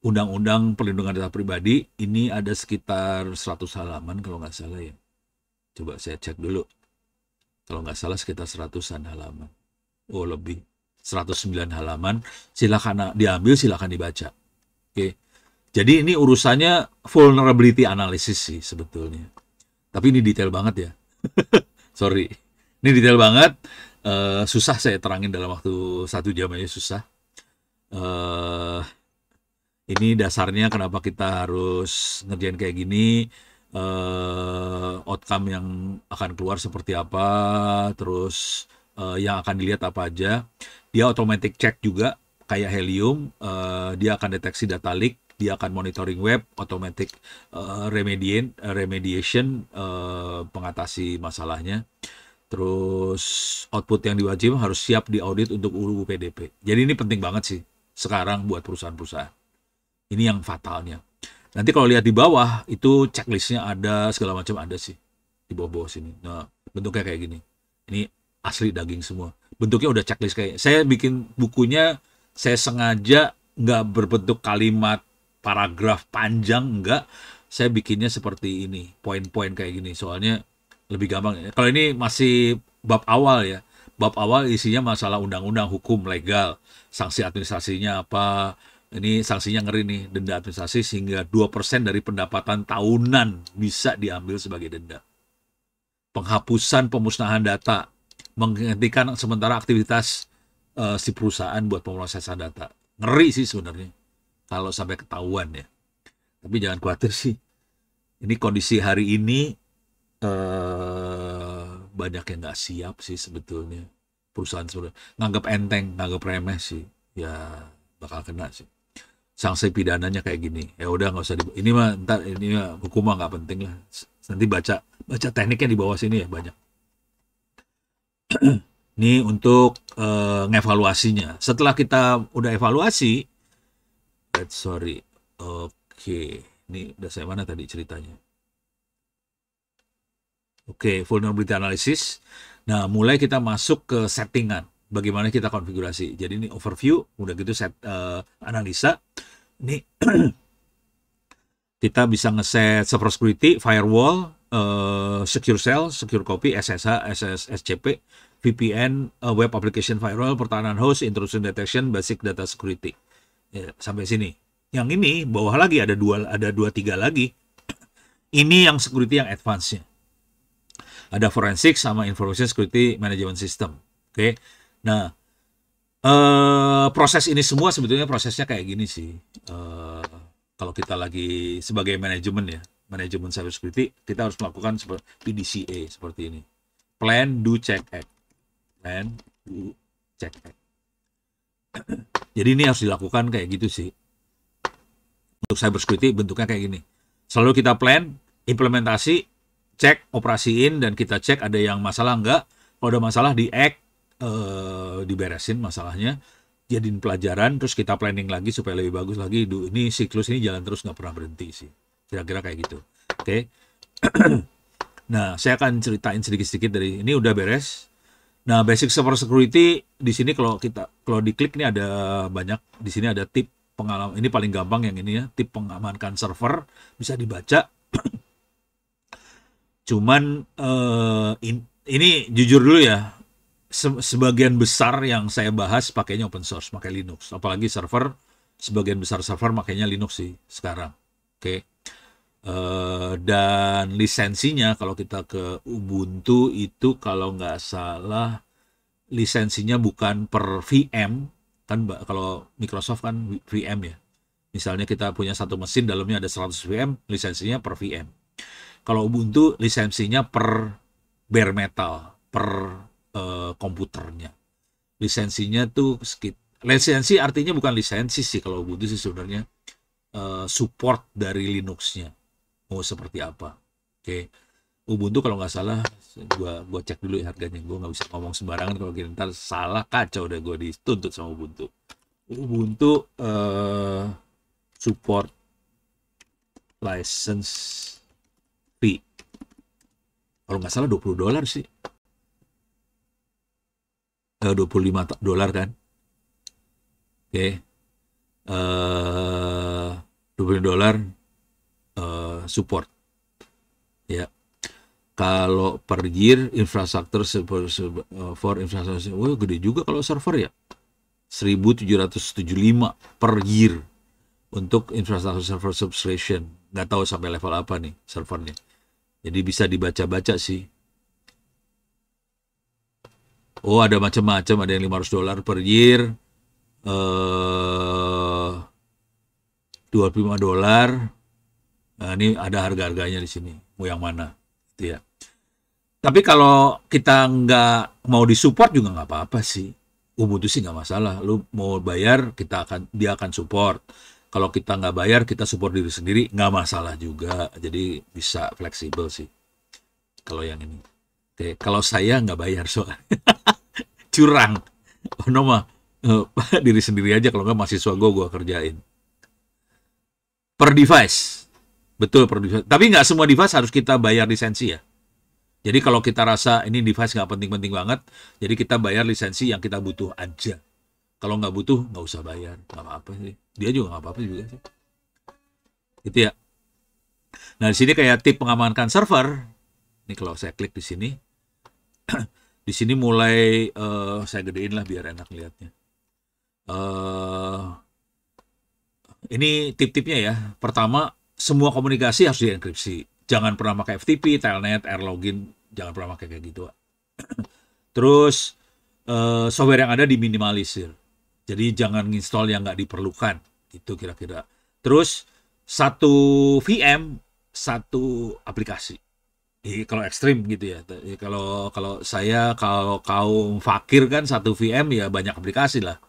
Undang-Undang Perlindungan Data Pribadi. Ini ada sekitar 100 halaman kalau nggak salah ya. Coba saya cek dulu. Kalau nggak salah sekitar 100-an halaman. Oh, lebih. 109 halaman. Silakan diambil, silakan dibaca. Oke. Jadi ini urusannya vulnerability analysis sih sebetulnya. Tapi ini detail banget ya. Sorry. Ini detail banget. Susah saya terangin dalam waktu 1 jam aja susah. Ini dasarnya kenapa kita harus ngerjain kayak gini. Outcome yang akan keluar seperti apa. Terus yang akan dilihat apa aja. Dia automatic check juga kayak Helium. Dia akan deteksi data leak. Dia akan monitoring web, automatic remediation, pengatasi masalahnya. Terus output yang diwajibkan harus siap diaudit untuk UU PDP. Jadi ini penting banget sih sekarang buat perusahaan-perusahaan. Ini yang fatalnya. Nanti kalau lihat di bawah itu checklistnya ada, segala macam ada sih di bawah-bawah sini. Nah, bentuknya kayak gini. Ini asli daging semua. Bentuknya udah checklist kayak. Saya bikin bukunya, saya sengaja nggak berbentuk kalimat paragraf panjang, enggak. Saya bikinnya seperti ini, poin-poin kayak gini. Soalnya lebih gampang ya. Kalau ini masih bab awal ya. Bab awal isinya masalah undang-undang, hukum, legal, sanksi administrasinya apa. Ini sanksinya ngeri nih, denda administrasi hingga 2% dari pendapatan tahunan bisa diambil sebagai denda. Penghapusan pemusnahan data, menghentikan sementara aktivitas si perusahaan buat pemrosesan data. Ngeri sih sebenarnya kalau sampai ketahuan ya. Tapi jangan khawatir sih. Ini kondisi hari ini banyak yang nggak siap sih sebetulnya. Perusahaan sudah nganggap enteng, nganggap remeh sih. Ya bakal kena sih. Sanksi pidananya kayak gini. Ya udah nggak usah ini mah ntar ini mah hukum mah nggak penting lah. Nanti baca tekniknya di bawah sini ya banyak. Ini untuk ngevaluasinya. Setelah kita udah evaluasi, sorry, oke, ini udah saya mana tadi ceritanya? Oke, vulnerability analysis. Nah, mulai kita masuk ke settingan. Bagaimana kita konfigurasi. Jadi ini overview, udah gitu set analisa. Ini kita bisa ngeset server security, firewall, secure shell, secure copy, SSH, SSCP, VPN, web application firewall, pertahanan host, intrusion detection, basic data security. Ya, sampai sini. Yang ini bawah lagi ada dua tiga lagi. Ini yang security yang advance-nya. Ada forensic sama information security management system. Oke. Nah, proses ini semua sebetulnya prosesnya kayak gini sih. Kalau kita lagi sebagai manajemen ya, manajemen cyber security, kita harus melakukan seperti PDCA seperti ini. Plan, do, check, act. Plan, do, check, act. Jadi ini harus dilakukan kayak gitu sih. Untuk cyber security bentuknya kayak gini. Selalu kita plan, implementasi, cek, operasiin, dan kita cek ada yang masalah enggak. Kalau ada masalah di act, diberesin masalahnya, jadiin pelajaran, terus kita planning lagi supaya lebih bagus lagi. Ini siklus ini jalan terus, nggak pernah berhenti sih. Kira-kira kayak gitu. Oke. Nah, saya akan ceritain sedikit-sedikit dari ini udah beres. Nah, basic server security di sini kalau diklik ini ada banyak. Di sini ada tip pengalaman. Ini paling gampang yang ini ya, tip mengamankan server bisa dibaca. Cuman ini jujur dulu ya, sebagian besar yang saya bahas pakainya open source, pakai Linux. Apalagi server, sebagian besar server makainya Linux sih sekarang. Oke. Dan lisensinya kalau kita ke Ubuntu itu kalau nggak salah lisensinya bukan per VM, kan kalau Microsoft kan VM ya. Misalnya kita punya satu mesin dalamnya ada 100 VM, lisensinya per VM. Kalau Ubuntu lisensinya per bare metal, per komputernya. Lisensinya tuh lisensi artinya bukan lisensi sih kalau Ubuntu sih sebenarnya support dari Linux-nya mau seperti apa. Oke. Ubuntu kalau nggak salah gua cek dulu ya harganya. Gua nggak bisa ngomong sembarangan kalau gini ntar salah kacau deh gua dituntut sama Ubuntu. Ubuntu support license fee kalau nggak salah $20 sih. $25 kan. Oke. $20 support. Ya. Kalau per year infrastruktur for infrastruktur, wah gede juga kalau server ya. 1.775 per year untuk infrastruktur server subscription. Nggak tahu sampai level apa nih servernya. Jadi bisa dibaca-baca sih. Oh, ada macam-macam, ada yang $500 per year, $25. Nah, ini ada harga-harganya di sini. Mau yang mana? Gitu ya. Tapi kalau kita nggak mau disupport juga nggak apa-apa sih. Ubuntu sih nggak masalah. Lu mau bayar, dia akan support. Kalau kita nggak bayar, kita support diri sendiri, nggak masalah juga. Jadi bisa fleksibel sih. Kalau yang ini. Oke, kalau saya nggak bayar soalnya. Curang. Oh, mah diri sendiri aja, kalau nggak mahasiswa gue kerjain. Per device. Betul, per device. Tapi nggak semua device harus kita bayar lisensi ya. Jadi kalau kita rasa ini device nggak penting-penting banget, jadi kita bayar lisensi yang kita butuh aja. Kalau nggak butuh, nggak usah bayar. Nggak apa-apa sih. Dia juga nggak apa-apa juga sih. Gitu ya. Nah, di sini kayak tip mengamankan server. Ini kalau saya klik di sini, di sini mulai saya gedein lah biar enak lihatnya. Eh, ini tip-tipnya ya. Pertama, semua komunikasi harus dienkripsi. Jangan pernah pakai FTP, Telnet, AirLogin, jangan pernah pakai kayak gitu. Terus software yang ada diminimalisir. Jadi jangan install yang nggak diperlukan. Itu kira-kira. Terus satu VM, satu aplikasi. Jadi kalau ekstrim gitu ya. Kalau kalau saya kalau kaum fakir kan satu VM ya banyak aplikasi lah.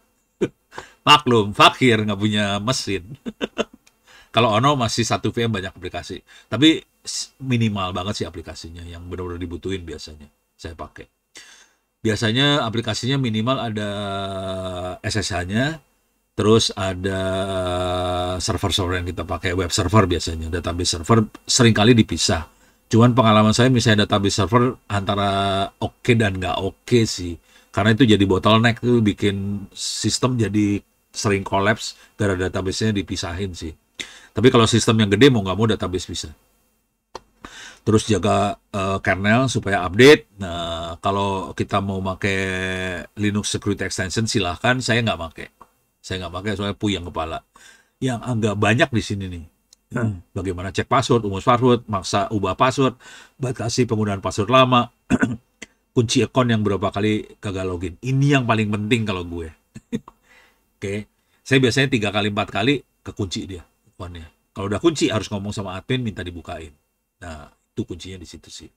Maklum, fakir nggak punya mesin. Kalau Ono masih satu VM banyak aplikasi. Tapi minimal banget sih aplikasinya yang benar-benar dibutuhin biasanya. Saya pakai. Biasanya aplikasinya minimal ada SSH-nya, terus ada server-server yang kita pakai, web server biasanya. Database server seringkali dipisah. Cuman pengalaman saya misalnya database server antara oke dan nggak oke sih. Karena itu jadi bottleneck, itu bikin sistem jadi sering collapse gara database-nya dipisahin sih. Tapi kalau sistem yang gede mau nggak mau database bisa. Terus jaga kernel supaya update. Nah, kalau kita mau pakai Linux Security Extension silahkan. Saya nggak pakai. Saya nggak pakai soalnya puyeng kepala. Yang agak banyak di sini nih. Bagaimana cek password, umus password, maksa ubah password, batasi penggunaan password lama, kunci account yang berapa kali gagal login. Ini yang paling penting kalau gue. Oke, saya biasanya 3 kali 4 kali kekunci dia akunnya. Kalau udah kunci harus ngomong sama admin minta dibukain. Nah, itu kuncinya di situ sih.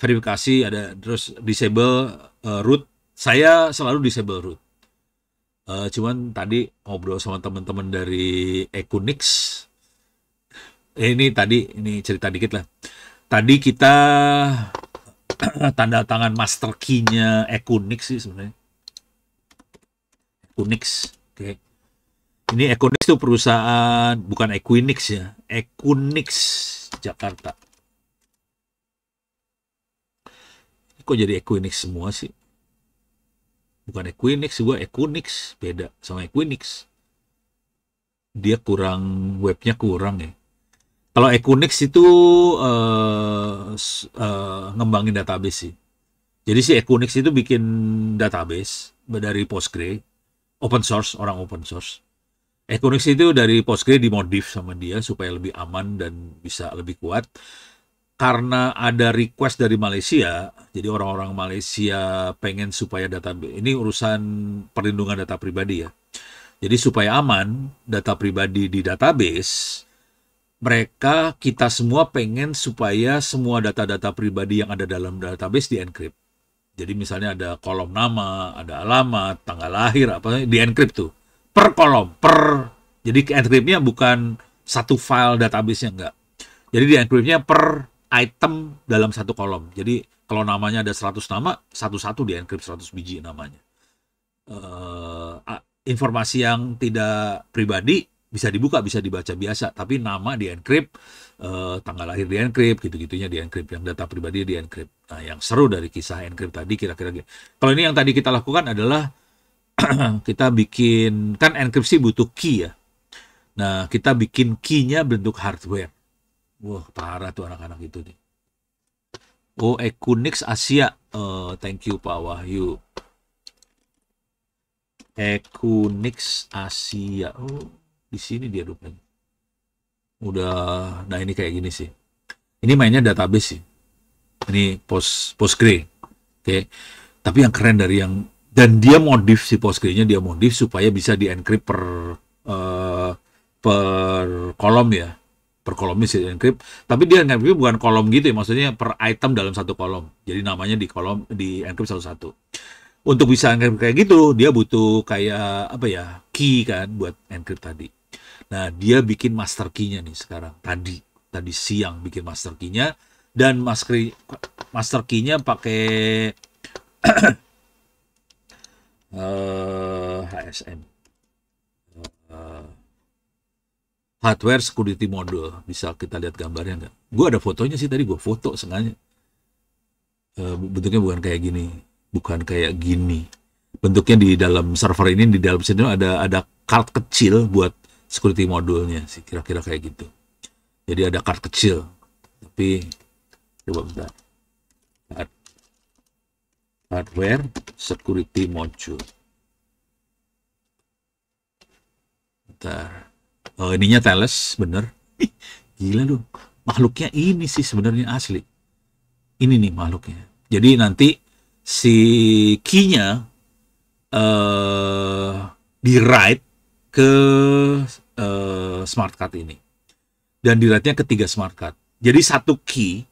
Verifikasi ada, terus disable root. Saya selalu disable root. Cuman tadi ngobrol sama teman-teman dari Equinix. Ini cerita dikit lah. Tadi kita tanda tangan master key-nya Equinix sih sebenarnya. Equinix, oke. Ini Equinix itu perusahaan, bukan Equinix ya, Equinix Jakarta. Kok jadi Equinix semua sih? Bukan Equinix, gue Equinix, beda sama Equinix. Dia kurang, webnya kurang ya. Kalau Equinix itu ngembangin database sih. Jadi si Equinix itu bikin database dari Postgre, open source, orang open source. Equinix itu dari Postgre dimodif sama dia supaya lebih aman dan bisa lebih kuat. Karena ada request dari Malaysia, jadi orang-orang Malaysia pengen supaya database, ini urusan perlindungan data pribadi ya. Jadi supaya aman data pribadi di database, kita semua pengen supaya semua data-data pribadi yang ada dalam database di-encrypt. Jadi misalnya ada kolom nama, ada alamat, tanggal lahir, apa di-encrypt tuh. Per kolom, jadi encryptnya bukan satu file database-nya, enggak. Jadi di-encryptnya per item dalam satu kolom. Jadi kalau namanya ada 100 nama, satu-satu di-encrypt 100 biji namanya. Informasi yang tidak pribadi bisa dibuka, bisa dibaca biasa, tapi nama di-encrypt, tanggal lahir di-encrypt, gitu-gitunya di-encrypt, yang data pribadi di-encrypt. Nah, yang seru dari kisah encrypt tadi kira-kira gitu. Kalau ini yang tadi kita lakukan adalah kita bikin, kan enkripsi butuh key ya. Nah, kita bikin key-nya bentuk hardware. Wah, parah tuh anak-anak itu nih. Oh, Equinix Asia. Thank you Pak Wahyu. Equinix Asia. Oh, di sini dia rupanya. Udah, nah ini kayak gini sih. Ini mainnya database sih. Ini Postgre. Oke. Tapi yang keren dari yang, dan dia modif si Postgre-nya, dia modif supaya bisa di-encrypt per kolom ya. Per kolom bisa di-encrypt. Tapi dia encrypt bukan kolom gitu ya, maksudnya per item dalam satu kolom. Jadi namanya di kolom di-encrypt satu-satu. Untuk bisa encrypt kayak gitu, dia butuh kayak apa ya, key kan buat encrypt tadi. Nah, dia bikin master key-nya nih sekarang. Tadi siang bikin master key-nya, dan master key-nya pakai HSM. Hardware Security Module. Bisa kita lihat gambarnya nggak? Gue ada fotonya sih tadi, gue foto sengaja. Bentuknya bukan kayak gini. Bukan kayak gini. Bentuknya di dalam server ini, di dalam sini ada card kecil buat security modulnya sih, kira-kira kayak gitu. Jadi ada card kecil, tapi coba bentar. Hardware security module. Bentar. Oh, ininya Thales, bener. Gila lu. Makhluknya ini sih sebenarnya asli. Ini nih makhluknya. Jadi nanti si key-nya di write ke smart card ini. Dan di write-nya ke 3 smart card. Jadi satu key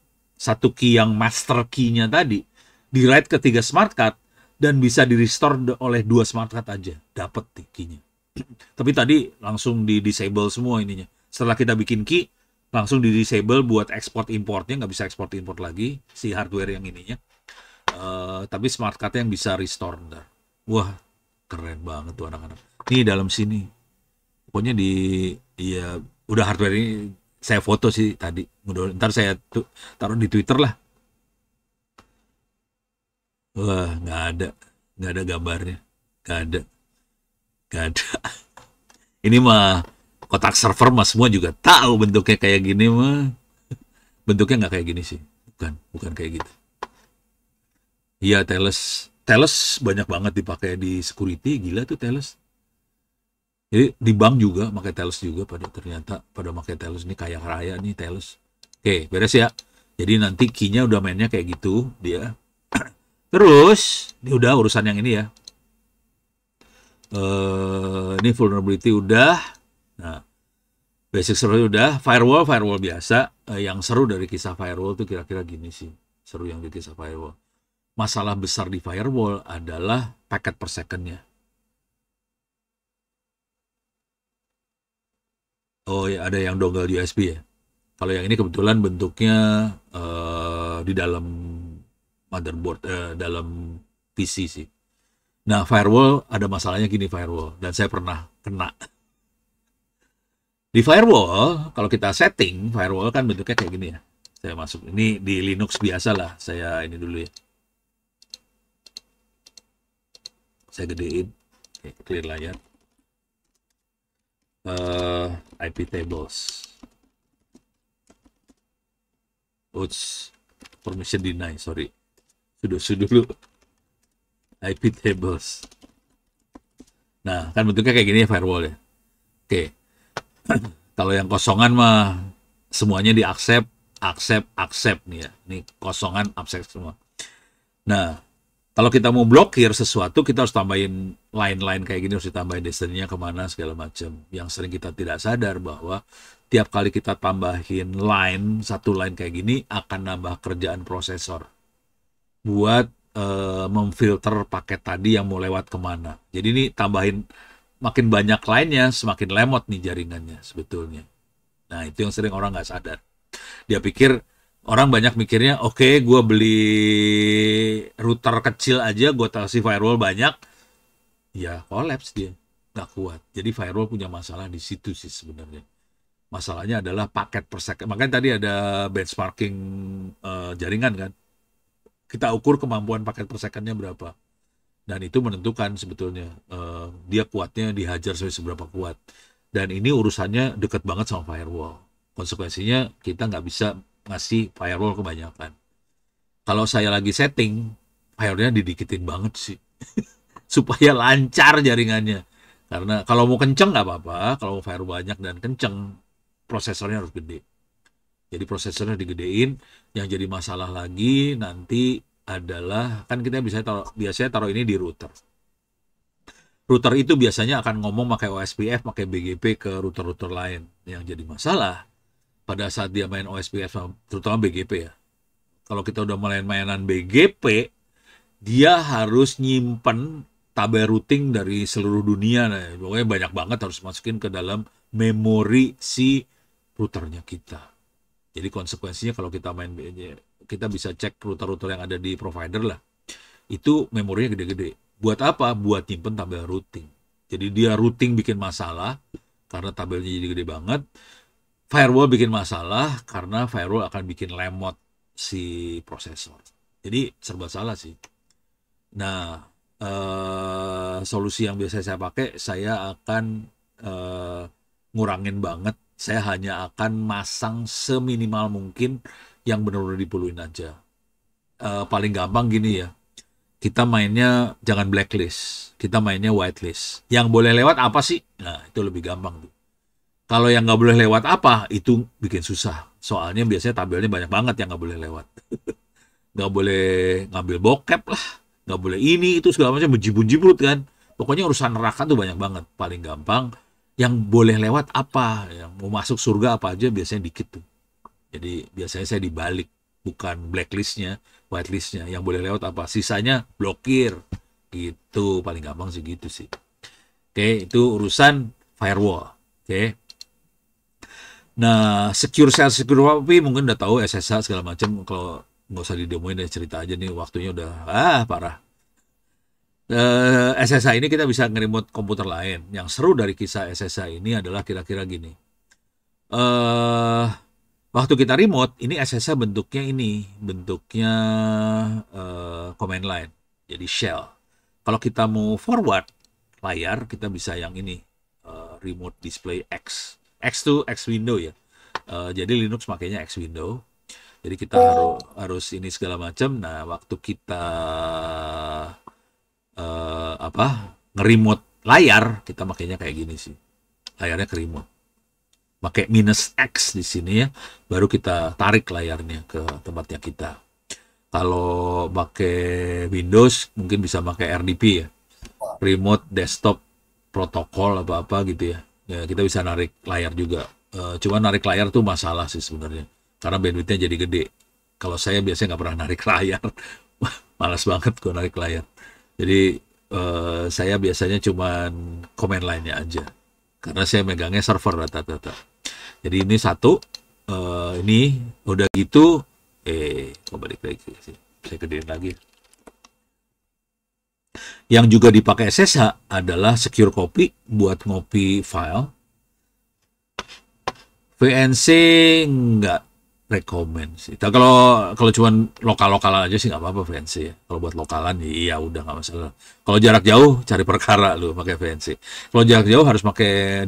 yang master key-nya tadi, di write ke 3 smart card dan bisa di restore oleh 2 smart card aja. Dapat key-nya. Tapi tadi langsung di disable semua ininya. Setelah kita bikin key, langsung di disable buat export importnya, nggak bisa export import lagi si hardware yang ininya. Tapi smart card yang bisa restore ntar. Wah, keren banget tuh anak-anak. Nih dalam sini. Pokoknya ya udah hardware ini saya foto sih tadi. Ntar saya taruh di Twitter lah. Wah, nggak ada gambarnya, nggak ada, nggak ada. Ini mah kotak server mah semua juga tahu bentuknya kayak gini mah. Bentuknya nggak kayak gini sih, bukan kayak gitu. Iya, Thales banyak banget dipakai di security, gila tuh Thales. Jadi di bank juga pakai Thales juga, ternyata pada pakai Thales. Ini kaya raya nih Thales. Oke, beres ya. Jadi nanti key-nya udah mainnya kayak gitu dia. Terus ini udah urusan yang ini ya. Ini vulnerability udah. Nah, basic server udah. Firewall biasa. Yang seru dari kisah firewall tuh kira-kira gini sih. Seru yang di kisah firewall. Masalah besar di firewall adalah packet per second-nya. Oh ya, ada yang dongle USB ya. Kalau yang ini kebetulan bentuknya di dalam motherboard, dalam PC sih. Nah, firewall ada masalahnya gini firewall, dan saya pernah kena. Di firewall, kalau kita setting, firewall kan bentuknya kayak gini ya. Saya masuk, ini di Linux biasa lah, saya ini dulu ya. Saya gedein, clear layar. IP tables. Oops, permission deny, sorry. Sudah dulu. IP tables. Nah, kan bentuknya kayak gini ya firewall ya. Oke. Kalau yang kosongan mah semuanya di accept nih ya. Ini kosongan accept semua. Nah, kalau kita mau blokir sesuatu, kita harus tambahin line-line kayak gini, harus ditambahin destiny-nya kemana segala macam. Yang sering kita tidak sadar bahwa tiap kali kita tambahin satu line kayak gini akan nambah kerjaan prosesor buat memfilter paket tadi yang mau lewat kemana. Jadi ini tambahin makin banyak lainnya, semakin lemot nih jaringannya sebetulnya. Nah, itu yang sering orang nggak sadar. Dia pikir, orang banyak mikirnya, oke, gue beli router kecil aja, gue kasih firewall banyak, ya collapse dia, nggak kuat. Jadi firewall punya masalah di situ sih sebenarnya. Masalahnya adalah paket per second. Makanya tadi ada benchmarking jaringan kan. Kita ukur kemampuan paket per second-nya berapa. Dan itu menentukan sebetulnya dia kuatnya dihajar sampai seberapa kuat. Dan ini urusannya deket banget sama firewall. Konsekuensinya kita nggak bisa ngasih firewall kebanyakan. Kalau saya lagi setting, firewall-nya didikitin banget sih. Supaya lancar jaringannya. Karena kalau mau kenceng nggak apa-apa, kalau mau firewall banyak dan kenceng, prosesornya harus gede. Jadi prosesornya digedein. Yang jadi masalah lagi nanti adalah, kan kita biasanya taruh ini di router. Router itu biasanya akan ngomong pakai OSPF, pakai BGP ke router-router lain. Yang jadi masalah pada saat dia main OSPF, terutama BGP ya. Kalau kita udah main-mainan BGP, dia harus nyimpen tabel routing dari seluruh dunia. Nah, pokoknya banyak banget harus masukin ke dalam memori si routernya kita. Jadi konsekuensinya kalau kita main kita bisa cek router-router yang ada di provider lah. Itu memorinya gede-gede. Buat apa? Buat nyimpen tabel routing. Jadi dia routing bikin masalah karena tabelnya jadi gede banget. Firewall bikin masalah karena firewall akan bikin lemot si prosesor. Jadi serba salah sih. Nah, solusi yang biasa saya pakai, saya akan eh, ngurangin banget. Saya hanya akan masang seminimal mungkin yang benar-benar dipuluin aja. Paling gampang gini ya, kita mainnya jangan blacklist, kita mainnya whitelist. Yang boleh lewat apa sih? Nah, itu lebih gampang tuh. Kalau yang nggak boleh lewat apa, itu bikin susah. Soalnya biasanya tabelnya banyak banget yang nggak boleh lewat. Nggak boleh ngambil bokep lah, nggak boleh ini, itu segala macam, bejibun-jibut kan. Pokoknya urusan neraka tuh banyak banget. Paling gampang, yang boleh lewat apa, yang mau masuk surga apa aja biasanya dikit tuh. Jadi biasanya saya dibalik, bukan blacklistnya, whitelistnya. Yang boleh lewat apa, sisanya blokir. Gitu, paling gampang sih gitu sih. Oke, itu urusan firewall. Oke. Nah, secure shell, secure WAP mungkin udah tahu SSH segala macam. Kalau nggak usah didemoin deh, cerita aja nih, waktunya udah parah. SSH ini kita bisa nge-remote komputer lain. Yang seru dari kisah SSH ini adalah kira-kira gini. eh Waktu kita remote, ini SSH bentuknya command line, jadi shell. Kalau kita mau forward layar, kita bisa yang ini, remote display X. X tuh X window ya. Jadi Linux makanya X window. Jadi kita harus ini segala macam. Nah, waktu kita nge-remote layar, kita makanya kayak gini sih. Layarnya ke remote. Pakai -X di sini ya, baru kita tarik layarnya ke tempatnya kita. Kalau pakai Windows mungkin bisa pakai RDP ya, Remote Desktop Protocol apa-apa gitu ya. Ya kita bisa narik layar juga. Cuma narik layar tuh masalah sih sebenarnya, karena bandwidthnya jadi gede. Kalau saya biasanya nggak pernah narik layar, malas banget gue narik layar. Jadi saya biasanya cuman command line-nya aja, karena saya megangnya server rata-rata. Jadi ini satu, ini udah gitu, kok balik lagi sih, saya gedein lagi. Yang juga dipakai SSH adalah secure copy buat ngopi file. VNC nggak rekomend sih. Tapi kalau cuman lokal-lokalan aja sih nggak apa-apa VNC ya. Kalau buat lokalan ya udah nggak masalah. Kalau jarak jauh cari perkara lu pakai VNC. Kalau jarak jauh harus pakai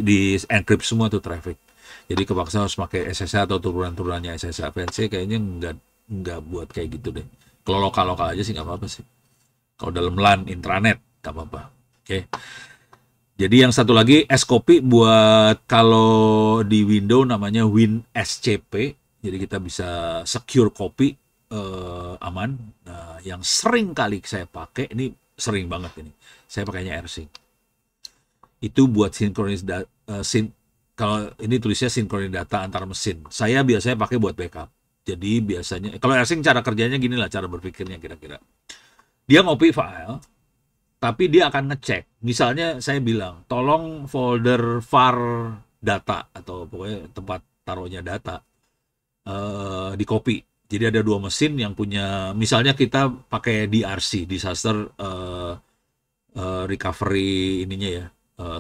di encrypt semua tuh traffic. Jadi kepaksa harus pakai SSH atau turunan-turunannya SSH. VNC kayaknya nggak buat kayak gitu deh. Kalau lokal-lokal aja sih nggak apa-apa sih. Kalau dalam LAN intranet nggak apa-apa. Oke. Jadi yang satu lagi scopy buat kalau di Windows namanya WinSCP. Jadi kita bisa secure copy aman. Nah, yang sering kali saya pakai, ini sering banget ini. Saya pakainya AirSync. Itu buat sinkronis kalau ini tulisnya sinkronis data antar mesin. Saya biasanya pakai buat backup. Jadi biasanya kalau AirSync cara kerjanya gini lah, cara berpikirnya kira-kira. Dia ngopi file, tapi dia akan ngecek. Misalnya saya bilang, tolong folder var data atau pokoknya tempat taruhnya data di copy. Jadi ada dua mesin yang punya, misalnya kita pakai DRC, disaster recovery ininya ya,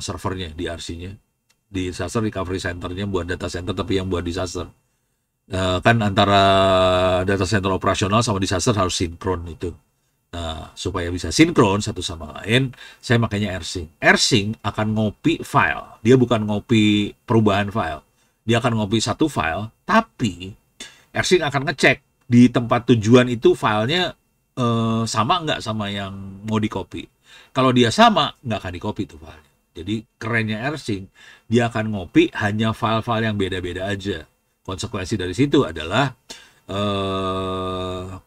servernya DRC-nya, disaster recovery centernya buat data center, tapi yang buat disaster. Kan antara data center operasional sama disaster harus sinkron itu. Nah, supaya bisa sinkron satu sama lain, saya makanya AirSync. AirSync akan ngopi file. Dia bukan ngopi perubahan file. Dia akan ngopi satu file, tapi AirSync akan ngecek di tempat tujuan itu filenya sama nggak sama yang mau di-copy. Kalau dia sama, nggak akan di-copy tuh filenya. Jadi kerennya AirSync, dia akan ngopi hanya file-file yang beda-beda aja. Konsekuensi dari situ adalah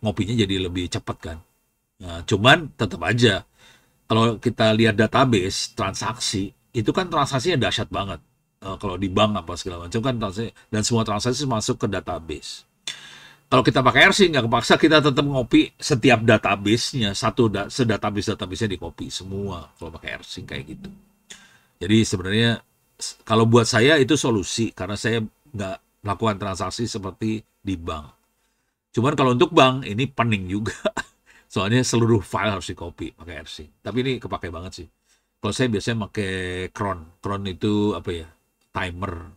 ngopinya jadi lebih cepat kan. Nah, cuman tetap aja kalau kita lihat database transaksi itu kan transaksinya dahsyat banget. Kalau di bank apa segala macam kan transaksi, dan semua transaksi masuk ke database. Kalau kita pakai AirSync nggak kepaksa, kita tetap ngopi setiap database-nya, sedatabase-database-nya di copy semua kalau pakai AirSync kayak gitu. Jadi sebenarnya kalau buat saya itu solusi, karena saya nggak melakukan transaksi seperti di bank. Cuman kalau untuk bank ini pening juga. Soalnya seluruh file harus di-copy pakai AirSync. Tapi ini kepake banget sih. Kalau saya biasanya pakai cron. Cron itu apa ya? Timer,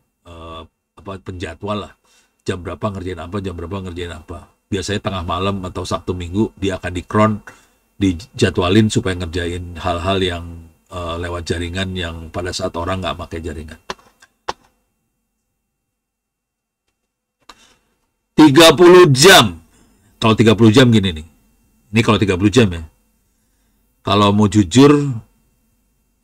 penjadwal lah. Jam berapa ngerjain apa, jam berapa ngerjain apa. Biasanya tengah malam atau Sabtu Minggu dia akan di-cron dijadwalin supaya ngerjain hal-hal yang lewat jaringan yang pada saat orang nggak pakai jaringan. 30 jam. Kalau 30 jam gini nih. Ini kalau 30 jam ya. Kalau mau jujur,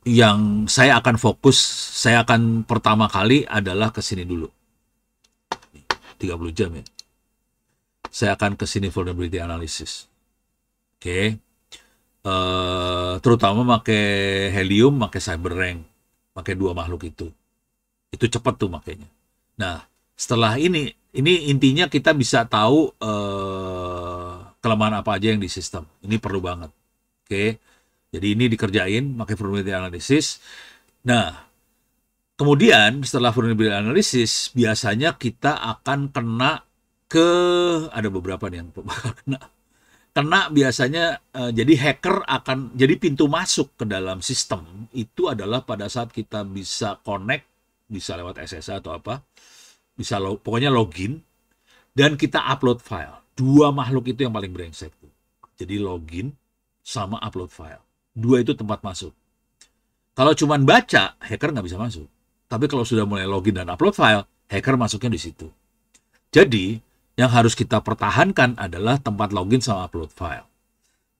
yang saya akan fokus, saya akan pertama kali adalah ke sini dulu. 30 jam ya. Saya akan ke sini vulnerability analysis. Oke. Terutama pakai Helium, pakai CyberRank, pakai dua makhluk itu. Itu cepat tuh makanya. Nah, setelah ini intinya kita bisa tahu kelemahan apa aja yang di sistem. Ini perlu banget. Oke. Jadi ini dikerjain pakai vulnerability analysis. Nah, kemudian setelah vulnerability analysis biasanya kita akan kena ke ada beberapa nih yang bakal kena biasanya jadi hacker akan jadi pintu masuk ke dalam sistem itu adalah pada saat kita bisa connect, bisa lewat SSH atau apa, bisa pokoknya login dan kita upload file. Dua makhluk itu yang paling brengsek tuh. Jadi login sama upload file. Dua itu tempat masuk. Kalau cuma baca, hacker nggak bisa masuk. Tapi kalau sudah mulai login dan upload file, hacker masuknya di situ. Jadi, yang harus kita pertahankan adalah tempat login sama upload file.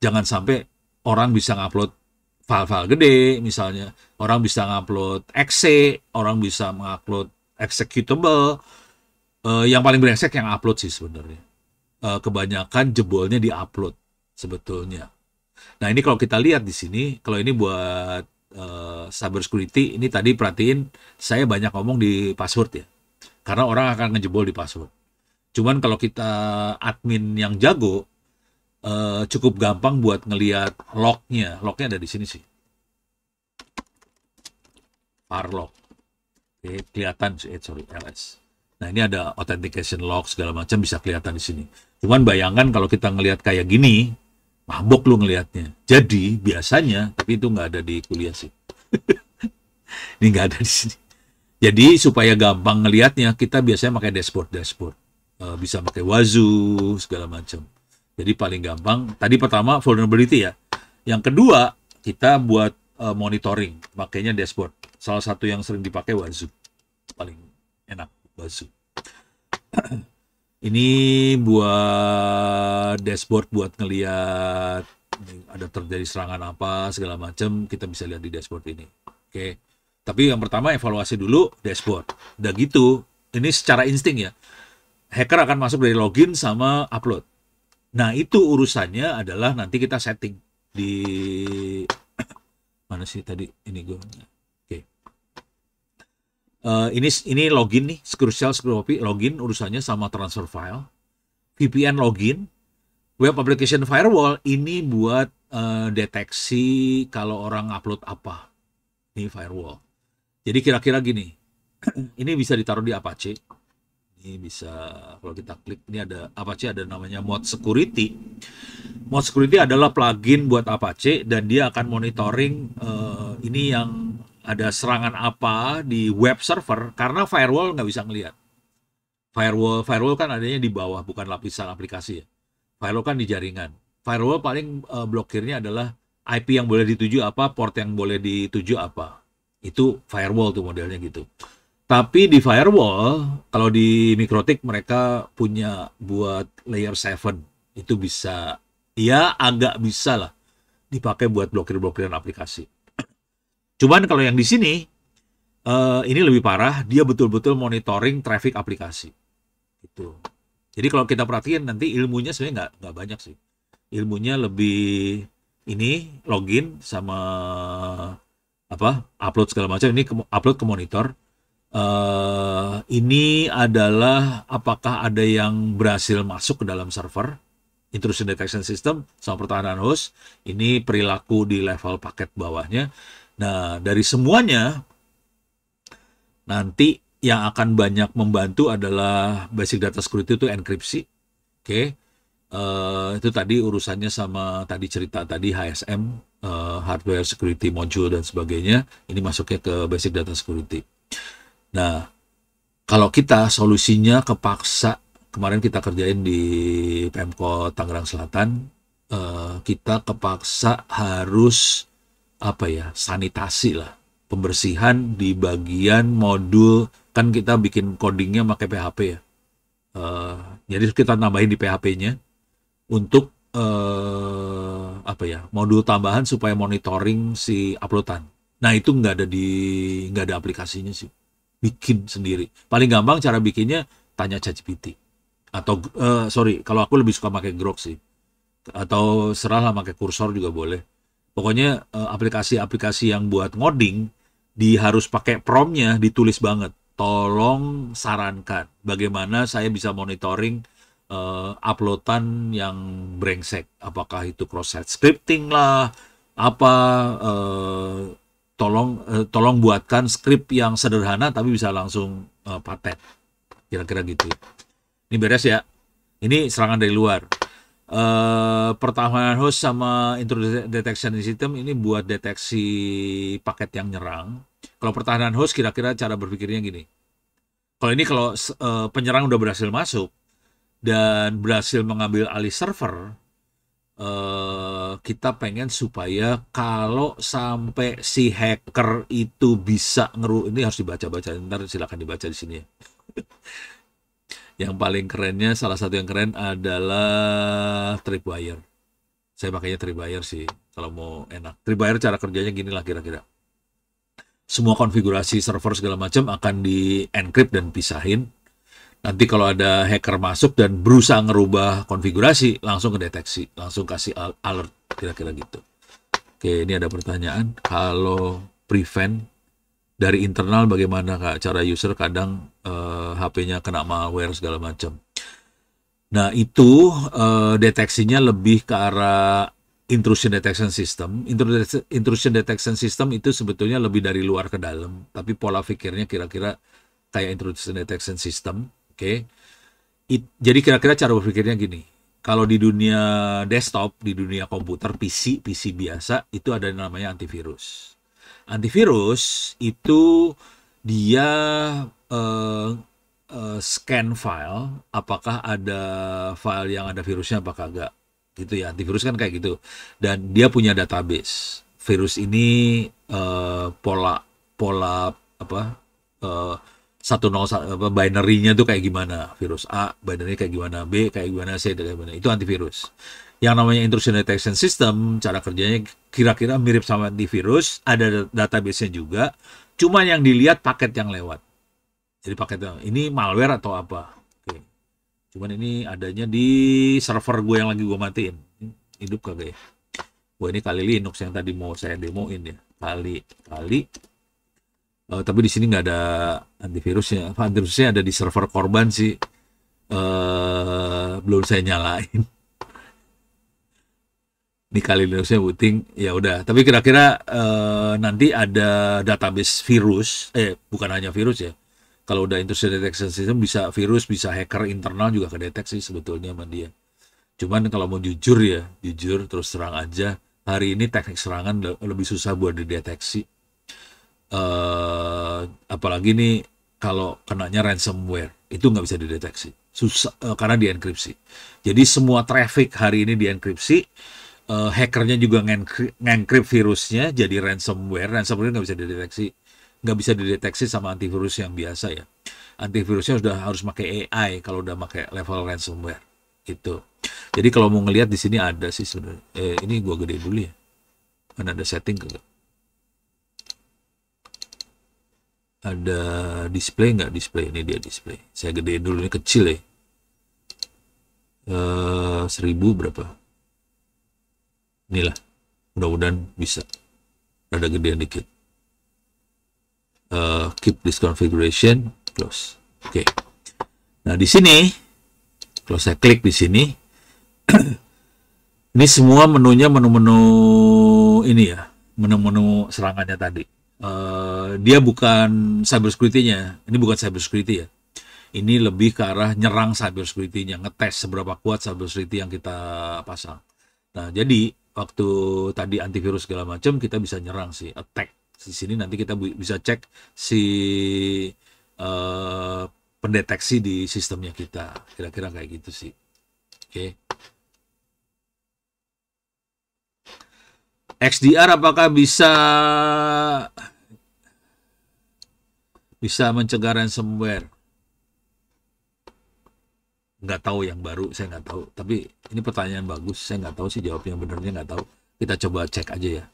Jangan sampai orang bisa ngupload file-file gede, misalnya. Orang bisa ngupload exe, orang bisa mengupload executable. Yang paling brengsek yang upload sih sebenarnya. Kebanyakan jebolnya di upload sebetulnya. Nah ini kalau kita lihat di sini, kalau ini buat cyber security, ini tadi perhatiin saya banyak ngomong di password ya, karena orang akan ngejebol di password. Cuman kalau kita admin yang jago, cukup gampang buat ngelihat lognya ada di sini sih, parlog, oke, kelihatan LS. Nah ini ada authentication log segala macam bisa kelihatan di sini. Cuman bayangkan kalau kita ngelihat kayak gini, mabok lu ngelihatnya. Jadi biasanya, tapi itu nggak ada di kuliah sih. Ini nggak ada di sini. Jadi supaya gampang ngelihatnya, kita biasanya pakai dashboard. Bisa pakai Wazoo segala macam. Jadi paling gampang. Tadi pertama vulnerability ya. Yang kedua kita buat monitoring, makanya dashboard. Salah satu yang sering dipakai Wazoo. Paling enak Wazoo. Ini buat dashboard buat ngelihat ada terjadi serangan apa segala macam, kita bisa lihat di dashboard ini. Oke. Tapi yang pertama evaluasi dulu dashboard. Udah gitu, ini secara insting ya. Hacker akan masuk dari login sama upload. Nah, itu urusannya adalah nanti kita setting di mana sih tadi ini gue. Ini login nih, crucial security login urusannya sama transfer file, VPN login, web application firewall ini buat deteksi kalau orang upload apa, ini firewall. Jadi kira-kira gini, ini bisa ditaruh di Apache, ini bisa kalau kita klik ini ada Apache ada namanya Mod Security. Mod Security adalah plugin buat Apache dan dia akan monitoring ini yang ada serangan apa di web server, karena firewall nggak bisa ngelihat. Firewall kan adanya di bawah, bukan lapisan aplikasi ya. Firewall kan di jaringan. Firewall paling blokirnya adalah IP yang boleh dituju apa, port yang boleh dituju apa. Itu firewall tuh modelnya gitu. Tapi di firewall, kalau di Mikrotik mereka punya buat layer 7. Itu bisa, ya agak bisa lah dipakai buat blokir-blokiran aplikasi. Cuman kalau yang di sini, ini lebih parah, dia betul-betul monitoring traffic aplikasi. Gitu. Jadi kalau kita perhatiin nanti ilmunya sebenarnya nggak banyak sih. Ilmunya lebih ini login sama apa upload segala macam. Ini upload ke monitor. Ini adalah apakah ada yang berhasil masuk ke dalam server, intrusion detection system sama pertahanan host. Ini perilaku di level paket bawahnya. Nah, dari semuanya, nanti yang akan banyak membantu adalah basic data security itu enkripsi. Oke. Itu tadi urusannya sama tadi cerita tadi HSM, hardware security module dan sebagainya. Ini masuknya ke basic data security. Nah, kalau kita solusinya kepaksa, kemarin kita kerjain di Pemkot Tangerang Selatan, kita kepaksa harus apa ya, sanitasi lah, pembersihan di bagian modul. Kan kita bikin codingnya pakai PHP ya. Eh, jadi kita nambahin di PHP-nya untuk apa ya, modul tambahan supaya monitoring si uploadan. Nah itu nggak ada aplikasinya sih, bikin sendiri. Paling gampang cara bikinnya tanya ChatGPT atau sorry, kalau aku lebih suka pakai Grok sih, atau serahlah pakai kursor juga boleh. Pokoknya aplikasi-aplikasi yang buat ngoding harus pakai promnya ditulis banget. Tolong sarankan bagaimana saya bisa monitoring uploadan yang brengsek. Apakah itu cross-site scripting lah, apa tolong buatkan script yang sederhana tapi bisa langsung paten. Kira-kira gitu. Ini beres ya. Ini serangan dari luar. Pertahanan host sama intrusion detection system ini buat deteksi paket yang nyerang. Kalau pertahanan host kira-kira cara berpikirnya gini. Kalau ini kalau penyerang udah berhasil masuk dan berhasil mengambil alih server, kita pengen supaya kalau sampai si hacker itu bisa ini harus dibaca-baca. Ntar silakan dibaca di sini ya. Yang paling kerennya, salah satu yang keren adalah Tripwire. Saya pakainya Tripwire sih, kalau mau enak. Tripwire cara kerjanya gini lah kira-kira. Semua konfigurasi server segala macam akan di-encrypt dan pisahin. Nanti kalau ada hacker masuk dan berusaha ngerubah konfigurasi, langsung kedeteksi, langsung kasih alert, kira-kira gitu. Oke, ini ada pertanyaan. Kalau prevent dari internal bagaimana Kak? Cara user kadang HP-nya kena malware segala macam. Nah, itu deteksinya lebih ke arah intrusion detection system. Intrusion detection system itu sebetulnya lebih dari luar ke dalam, tapi pola pikirnya kira-kira kayak intrusion detection system. Oke. Jadi kira-kira cara berpikirnya gini. Kalau di dunia desktop, di dunia komputer, PC biasa, itu ada yang namanya antivirus. Antivirus itu dia eh, scan file, apakah ada file yang ada virusnya apakah enggak. Gitu ya, antivirus kan kayak gitu. Dan dia punya database. Virus ini pola pola apa eh, 101 apa binary-nya tuh kayak gimana? Virus A, binary kayak gimana? B kayak gimana? C kayak gimana? Itu antivirus. Yang namanya intrusion detection system, cara kerjanya kira-kira mirip sama antivirus, ada database-nya juga, cuma yang dilihat paket yang lewat. Jadi paket ini malware atau apa? Oke. Cuman ini adanya di server gue yang lagi gue matiin. Hidup kagak ya? Wah ini kali Linux yang tadi mau saya demoin ya. Kali. Tapi di sini nggak ada antivirusnya. Antivirusnya ada di server korban sih. Belum saya nyalain. Ini kali Linuxnya booting, ya udah. Tapi kira-kira nanti ada database virus, bukan hanya virus ya. Kalau udah intrusion detection system bisa virus, bisa hacker internal juga kedeteksi sebetulnya sama dia. Cuman kalau mau jujur ya, jujur terus terang aja, hari ini teknik serangan lebih susah buat dideteksi. Apalagi nih kalau kenanya ransomware, itu nggak bisa dideteksi. Susah karena dienkripsi. Jadi semua traffic hari ini dienkripsi, hackernya juga ngencrypt virusnya jadi ransomware. Ransomware nggak bisa dideteksi sama antivirus yang biasa ya. Antivirusnya sudah harus pakai AI kalau udah pakai level ransomware itu. Jadi kalau mau ngelihat di sini ada sih sebenarnya. Ini gua gede dulu ya. Kan ada setting kagak? Ada display nggak? Display ini dia display. Saya gedein dulu, ini kecil ya. 1000 berapa? Inilah. Mudah-mudahan bisa. Ada gedean dikit. Keep this configuration, close. Oke. Nah di sini, kalau saya klik di sini, ini semua menunya menu-menu ini ya, menu-menu serangannya tadi. Dia bukan cyber security-nya, ini bukan cyber security ya. Ini lebih ke arah nyerang cyber security-nya, ngetes seberapa kuat cyber security yang kita pasang. Nah jadi waktu tadi antivirus segala macam kita bisa nyerang sih, attack. Di sini nanti kita bisa cek si pendeteksi di sistemnya kita. Kira-kira kayak gitu sih. Oke. XDR apakah bisa bisa mencegah ransomware? Nggak tahu yang baru, saya nggak tahu. Tapi ini pertanyaan bagus, saya nggak tahu sih jawabnya benernya nggak tahu. Kita coba cek aja ya.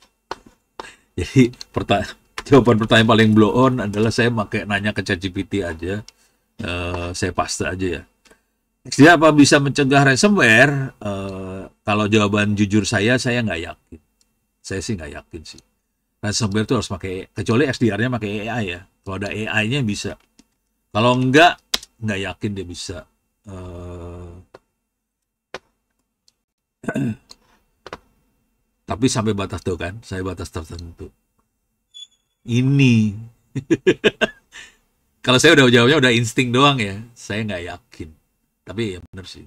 Jadi jawaban pertanyaan paling blow on adalah saya pakai nanya ke ChatGPT aja. Saya paste aja ya. XDR apa bisa mencegah ransomware? Kalau jawaban jujur saya nggak yakin. Saya sih nggak yakin sih. Ransomware itu harus pakai, kecuali XDR-nya pakai AI ya. Kalau ada AI-nya bisa. Kalau nggak yakin dia bisa. Tapi sampai batas tuh kan, saya batas tertentu. Ini. Kalau saya udah jawabnya udah insting doang ya, saya nggak yakin. Tapi ya benar sih.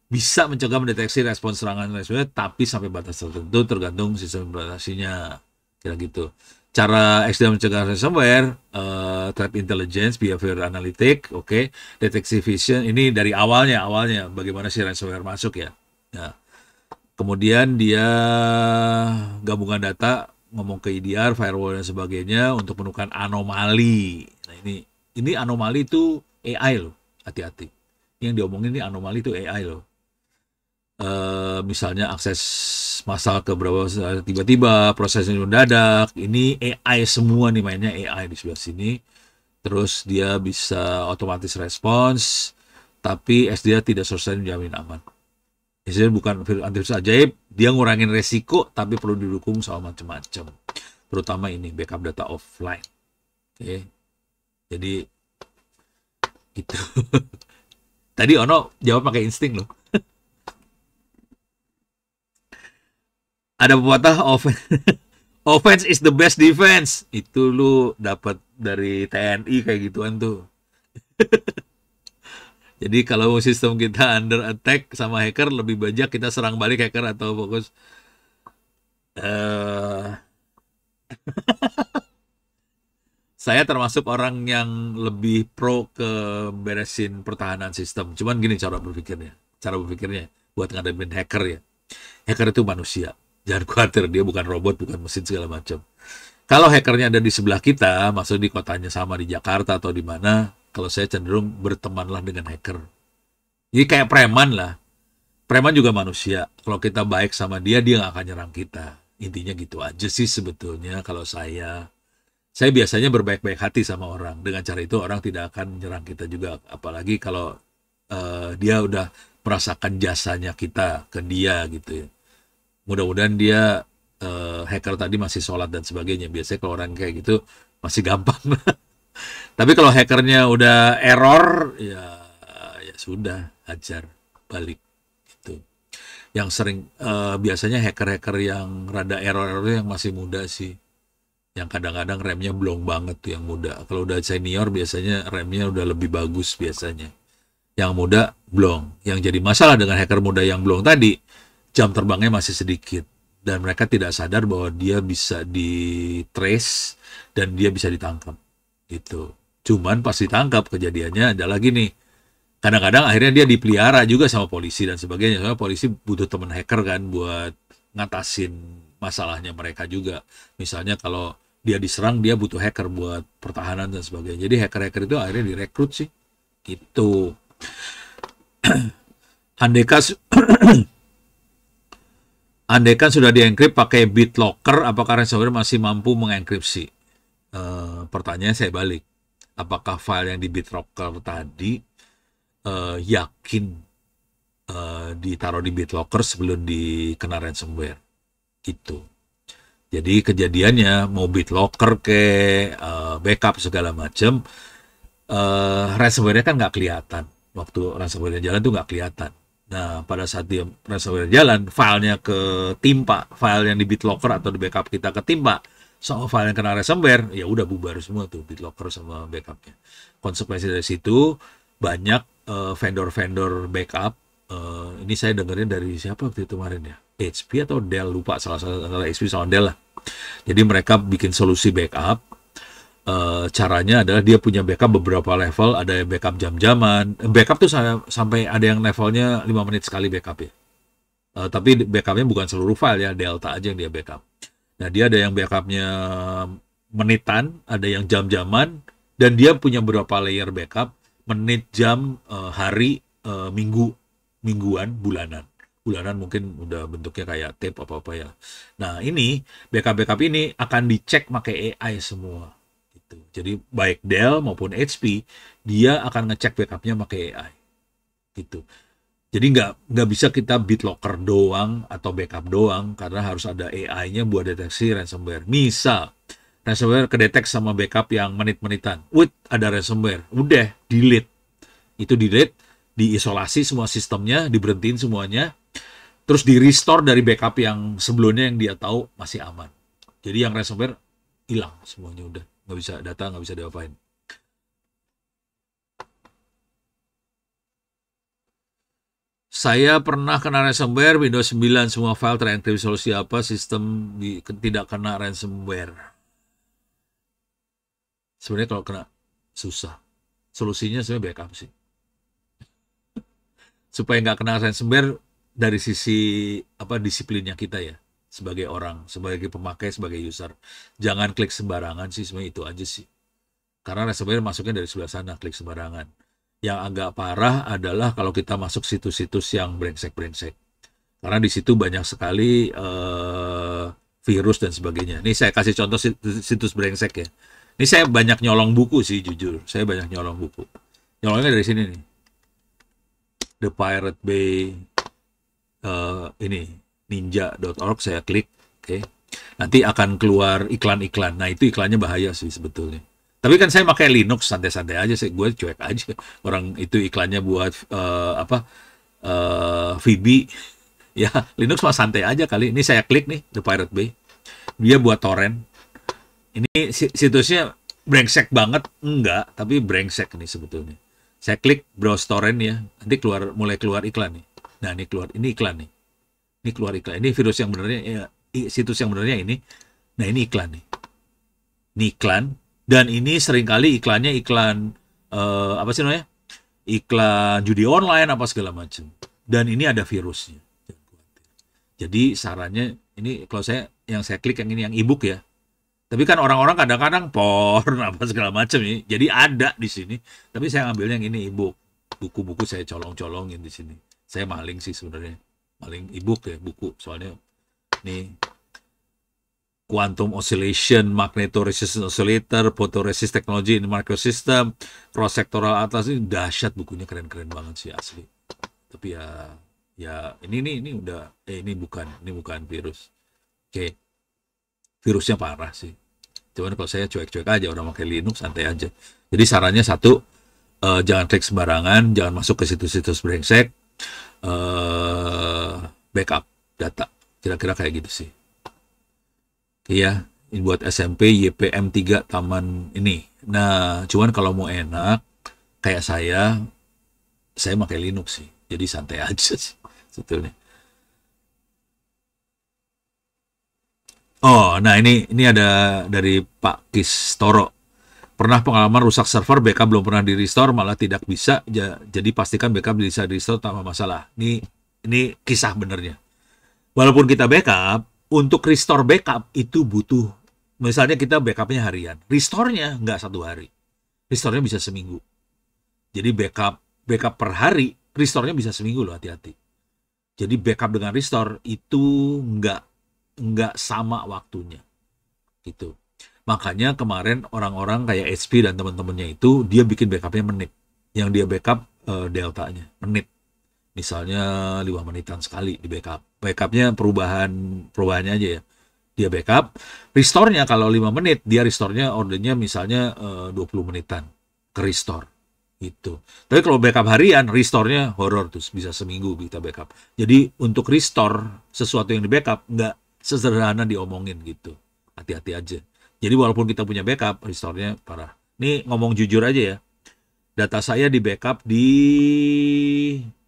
Bisa mencegah mendeteksi respon serangan ransomware, tapi sampai batas tertentu tergantung sistem implementasinya. Kira gitu. Cara XDR mencegah ransomware, threat intelligence, behavior analytic, oke, deteksi vision, ini dari awalnya bagaimana si ransomware masuk ya. Nah, kemudian dia gabungan data, ngomong ke EDR, firewall dan sebagainya untuk menemukan anomali. Nah ini anomali itu AI loh, hati-hati. Yang diomongin ini anomali itu AI loh. Misalnya akses massal ke beberapa tiba-tiba prosesnya mendadak, ini AI semua nih, mainnya AI di sebelah sini. Terus dia bisa otomatis respons, tapi SDA tidak selesai menjamin aman. SDA bukan antivirus ajaib, dia ngurangin resiko tapi perlu didukung sama macam-macam. Terutama ini backup data offline. Oke. Jadi gitu. Tadi Ono jawab pakai insting loh. Ada pepatah offense is the best defense. Itu lu dapat dari TNI kayak gituan tuh. Jadi kalau sistem kita under attack sama hacker, lebih banyak kita serang balik hacker atau fokus. Saya termasuk orang yang lebih pro ke beresin pertahanan sistem. Cuman gini cara berpikirnya. Cara berpikirnya buat ngadepin hacker ya. Hacker itu manusia. Jangan khawatir, dia bukan robot, bukan mesin segala macam. Kalau hackernya ada di sebelah kita, maksud di kotanya sama di Jakarta atau di mana, kalau saya cenderung bertemanlah dengan hacker. Jadi kayak preman lah. Preman juga manusia. Kalau kita baik sama dia, dia nggak akan nyerang kita. Intinya gitu aja sih sebetulnya kalau saya. Saya biasanya berbaik-baik hati sama orang. Dengan cara itu orang tidak akan menyerang kita juga. Apalagi kalau dia udah merasakan jasanya kita ke dia gitu ya. Mudah-mudahan dia hacker tadi masih sholat dan sebagainya. Biasanya kalau orang kayak gitu masih gampang. Tapi kalau hackernya udah error, ya sudah, hajar balik gitu. Yang sering biasanya hacker-hacker yang rada error-error yang masih muda sih. Yang kadang-kadang remnya blong banget tuh yang muda. Kalau udah senior biasanya remnya udah lebih bagus biasanya. Yang muda blong. Yang jadi masalah dengan hacker muda yang blong tadi, jam terbangnya masih sedikit dan mereka tidak sadar bahwa dia bisa di trace dan dia bisa ditangkap gitu. Cuman pas ditangkap kejadiannya adalah gini, kadang-kadang akhirnya dia dipelihara juga sama polisi dan sebagainya. Soalnya polisi butuh teman hacker kan buat ngatasin masalahnya mereka juga. Misalnya kalau dia diserang, dia butuh hacker buat pertahanan dan sebagainya. Jadi hacker-hacker itu akhirnya direkrut sih gitu. Andaikan sudah dienkrip pakai BitLocker, apakah ransomware masih mampu mengenkripsi? Pertanyaan saya balik. Apakah file yang di BitLocker tadi yakin ditaruh di BitLocker sebelum dikena ransomware? Gitu. Jadi kejadiannya mau BitLocker ke backup segala macam, ransomware-nya kan nggak kelihatan. Waktu ransomware jalan tuh nggak kelihatan. Nah, pada saat dia ransomware jalan, filenya ketimpa, file yang di BitLocker atau di backup kita ketimpa, soal file yang kena ransomware, ya udah bubar semua tuh BitLocker sama backupnya. Konsekuensi dari situ, banyak vendor-vendor backup, ini saya dengerin dari siapa waktu itu kemarin ya? HP atau Dell, lupa, salah satu antara HP sama Dell lah. Jadi mereka bikin solusi backup. Caranya adalah dia punya backup beberapa level, ada yang backup jam-jaman. Backup tuh sampai ada yang levelnya 5 menit sekali backup ya. Tapi backupnya bukan seluruh file ya, delta aja yang dia backup. Nah, dia ada yang backupnya menitan, ada yang jam-jaman, dan dia punya beberapa layer backup, menit, jam, hari, minggu, mingguan, bulanan. Bulanan mungkin udah bentuknya kayak tape apa-apa ya. Nah, ini backup-backup ini akan dicek pakai AI semua. Gitu. Jadi baik Dell maupun HP, dia akan ngecek backupnya pakai AI. Gitu. Jadi nggak bisa kita BitLocker doang atau backup doang karena harus ada AI-nya buat deteksi ransomware. Misal ransomware kedetek sama backup yang menit-menitan. Ada ransomware. Udah, delete. Itu delete, diisolasi semua sistemnya, diberhentiin semuanya, terus di-restore dari backup yang sebelumnya yang dia tahu masih aman. Jadi yang ransomware hilang semuanya udah. Nggak bisa, data nggak bisa diapain. Saya pernah kena ransomware, Windows 9 semua file terenkripsi, solusi apa, sistem tidak kena ransomware. Sebenarnya kalau kena susah. Solusinya sebenarnya backup sih. Supaya nggak kena ransomware dari sisi disiplinnya kita ya. Sebagai orang, sebagai pemakai, sebagai user. Jangan klik sembarangan sih, sebenarnya itu aja sih. Karena ransomware masuknya dari sebelah sana, klik sembarangan. Yang agak parah adalah kalau kita masuk situs-situs yang brengsek-brengsek. Karena di situ banyak sekali virus dan sebagainya. Ini saya kasih contoh situs brengsek ya. Ini saya banyak nyolong buku sih, jujur. Saya banyak nyolong buku. Nyolongnya dari sini nih. The Pirate Bay, ini ninja.org, saya klik, oke. Nanti akan keluar iklan-iklan. Nah, itu iklannya bahaya sih sebetulnya. Tapi kan saya pakai Linux, santai-santai aja sih, gue cuek aja. Orang itu iklannya buat VB, ya Linux mah santai aja kali. Ini saya klik nih, The Pirate Bay. Dia buat torrent. Ini situsnya brengsek banget, enggak, tapi brengsek nih sebetulnya. Saya klik browse torrent ya, nanti mulai keluar iklan nih. Nah, ini iklan nih. Ini keluar iklan. Ini virus yang benernya, ya, situs yang benernya ini. Nah, ini iklan nih. Ini iklan. Dan ini seringkali iklannya iklan, apa sih namanya? Iklan judi online, apa segala macam. Dan ini ada virusnya. Jadi sarannya, ini kalau yang saya klik yang ini, yang ebook ya. Tapi kan orang-orang kadang-kadang porn, apa segala macam nih. Jadi ada di sini. Tapi saya ngambilnya yang ini ebook. Buku-buku saya colong-colongin di sini. Saya maling sih sebenarnya. Maling ebook ya, buku. Soalnya nih quantum oscillation, magnetoresistance oscillator, photoresist technology in microsystem, cross sectoral atlas, ini dahsyat bukunya, keren-keren banget sih asli. Tapi ya ini udah ini bukan virus. Oke. Virusnya parah sih. Cuman kalau saya cuek-cuek aja, orang pakai Linux santai aja. Jadi sarannya satu, jangan klik sembarangan, jangan masuk ke situs-situs brengsek, backup data. Kira-kira kayak gitu sih. Iya, ini buat SMP YPM 3 Taman ini. Nah, cuman kalau mau enak, kayak saya pakai Linux sih. Jadi santai aja sih sebetulnya. Oh, nah ini ada dari Pak Kistoro. Pernah pengalaman rusak server, backup belum pernah di-restore, malah tidak bisa. Jadi pastikan backup bisa di-restore tanpa masalah. Ini kisah benernya. Walaupun kita backup, untuk restore backup itu butuh, misalnya kita backupnya harian, restore-nya nggak 1 hari. Restore-nya bisa seminggu. Jadi backup per hari, restore-nya bisa seminggu loh, hati-hati. Jadi backup dengan restore itu nggak sama waktunya gitu. Makanya kemarin orang-orang kayak HP dan teman-temannya itu dia bikin backupnya menit. Yang dia backup deltanya menit. Misalnya 5 menitan sekali di backup. Backupnya perubahannya aja ya. Dia backup, restore-nya kalau 5 menit, dia restore-nya ordernya misalnya 20 menitan ke restore gitu. Tapi kalau backup harian, restore-nya horor tuh, bisa seminggu kita backup. Jadi untuk restore sesuatu yang di backup nggak sesederhana diomongin gitu. Hati-hati aja. Jadi walaupun kita punya backup, restore-nya parah. Ini ngomong jujur aja ya. Data saya di backup di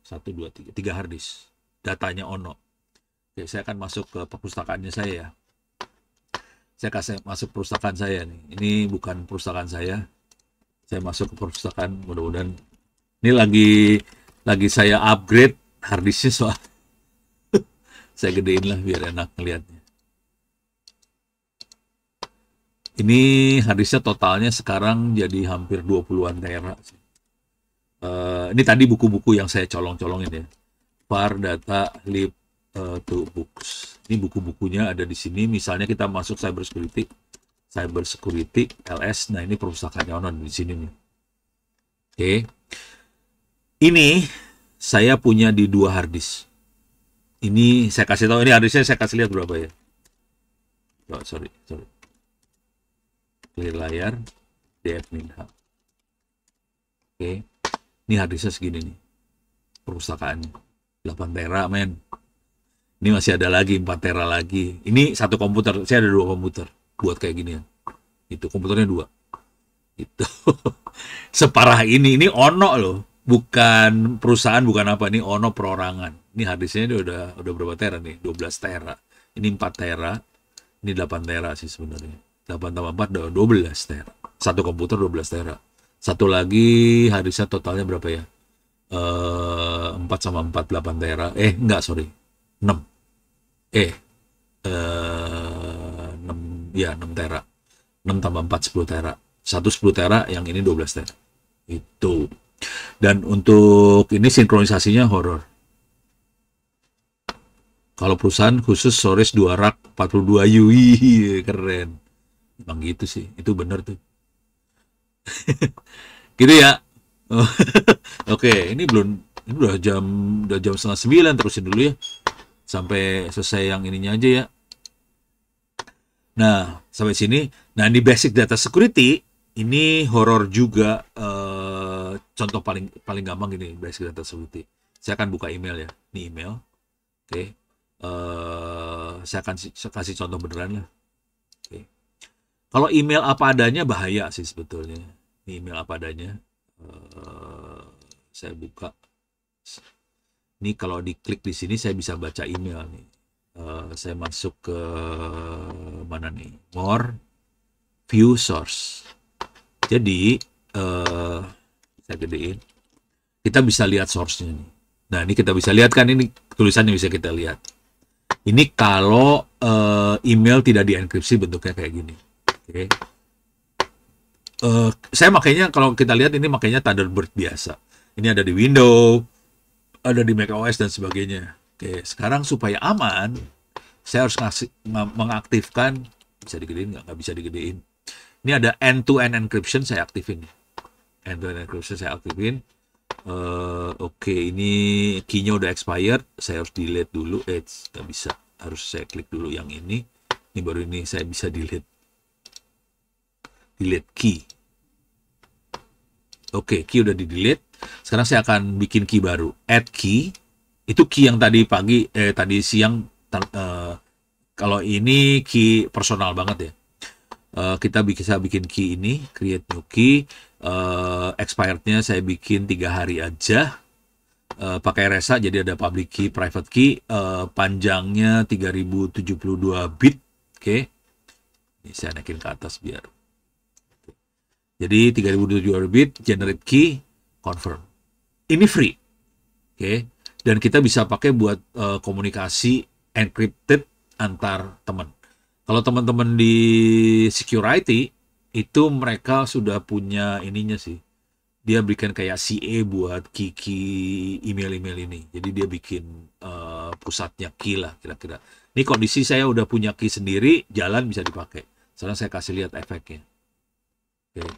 1, 2, 3 hard disk. Datanya Ono. Oke, saya akan masuk ke perpustakaannya saya ya. Saya kasih masuk perpustakaan saya nih. Ini bukan perpustakaan saya. Saya masuk ke perpustakaan, mudah-mudahan. Ini lagi saya upgrade hard disknya soal. Saya gedein lah biar enak ngeliatnya. Ini harddisknya totalnya sekarang jadi hampir 20-an tera. Ini tadi buku-buku yang saya colong-colongin ya. Var, data, lib, to books. Ini buku-bukunya ada di sini. Misalnya kita masuk cyber security, LS. Nah ini perpustakaannya ada di sini nih. Oke. Ini saya punya di 2 harddisk. Ini saya kasih tahu, ini harddisknya saya kasih lihat berapa ya. Oh, sorry. Clear layar, DF Minha. Oke. Ini harddisknya segini nih. Perpustakaannya. 8 tera, men. Ini masih ada lagi 4 tera lagi. Ini satu komputer. Saya ada 2 komputer buat kayak gini ya. Itu komputernya 2. Itu separah ini Ono loh. Bukan perusahaan, bukan apa, ini Ono perorangan. Ini harddisknya ini udah berapa tera nih? 12 tera. Ini 4 tera. Ini 8 tera sih sebenarnya. 8 tambah 4 udah 12 tera. Satu komputer 12 tera. Satu lagi harddisknya totalnya berapa ya? 4 sama 4 8 tera. Enggak, sorry. 6. 6 tera. 6 tambah 4 10 tera. Satu 10 tera, yang ini 12 tera. Itu. Dan untuk ini sinkronisasinya horor. Kalau perusahaan khusus storage 2 rak 42 UI, keren. Emang gitu sih, itu bener tuh. Gitu ya. Oke, ini udah jam setengah 9, terusin dulu ya. Sampai selesai yang ininya aja ya. Nah, sampai sini. Nah, ini basic data security. Ini horor juga. Contoh paling gampang gini, basic data security. Saya akan buka email ya. Ini email. Oke. Saya akan kasih contoh beneran lah. Oke. Kalau email apa adanya bahaya sih sebetulnya. Ini email apa adanya. Saya buka. Ini kalau diklik di sini saya bisa baca email nih. Saya masuk ke mana nih? More, view source. Jadi saya gedein. Kita bisa lihat source-nya nih. Nah ini kita bisa lihat kan, ini tulisannya bisa kita lihat. Ini kalau email tidak dienkripsi bentuknya kayak gini. Oke. Saya makanya kalau kita lihat ini makanya Thunderbird biasa. Ini ada di Windows, ada di macOS dan sebagainya. Oke, sekarang supaya aman, saya harus mengaktifkan, bisa digedein nggak bisa digedein. Ini ada end-to-end encryption, saya aktifin. End-to-end encryption saya aktifin. Oke, ini key-nya udah expired, saya harus delete dulu. Nggak bisa, harus saya klik dulu yang ini. Ini baru ini saya bisa delete key. Oke, key udah di-delete. Sekarang saya akan bikin key baru. Add key. Itu key yang tadi siang. Kalau ini key personal banget ya. Kita bisa bikin key ini. Create new key. Expirednya saya bikin 3 hari aja. Pakai RSA, jadi ada public key, private key. Panjangnya 3072 bit. Oke. Ini saya naikin ke atas biar. Jadi 3072 bit, generate key, confirm. Ini free. Oke. Dan kita bisa pakai buat komunikasi encrypted antar teman. Kalau teman-teman di security, itu mereka sudah punya ininya sih. Dia bikin kayak CA buat key email-email ini. Jadi dia bikin pusatnya key lah kira-kira. Ini kondisi saya udah punya key sendiri, jalan bisa dipakai. Sekarang saya kasih lihat efeknya. Oke.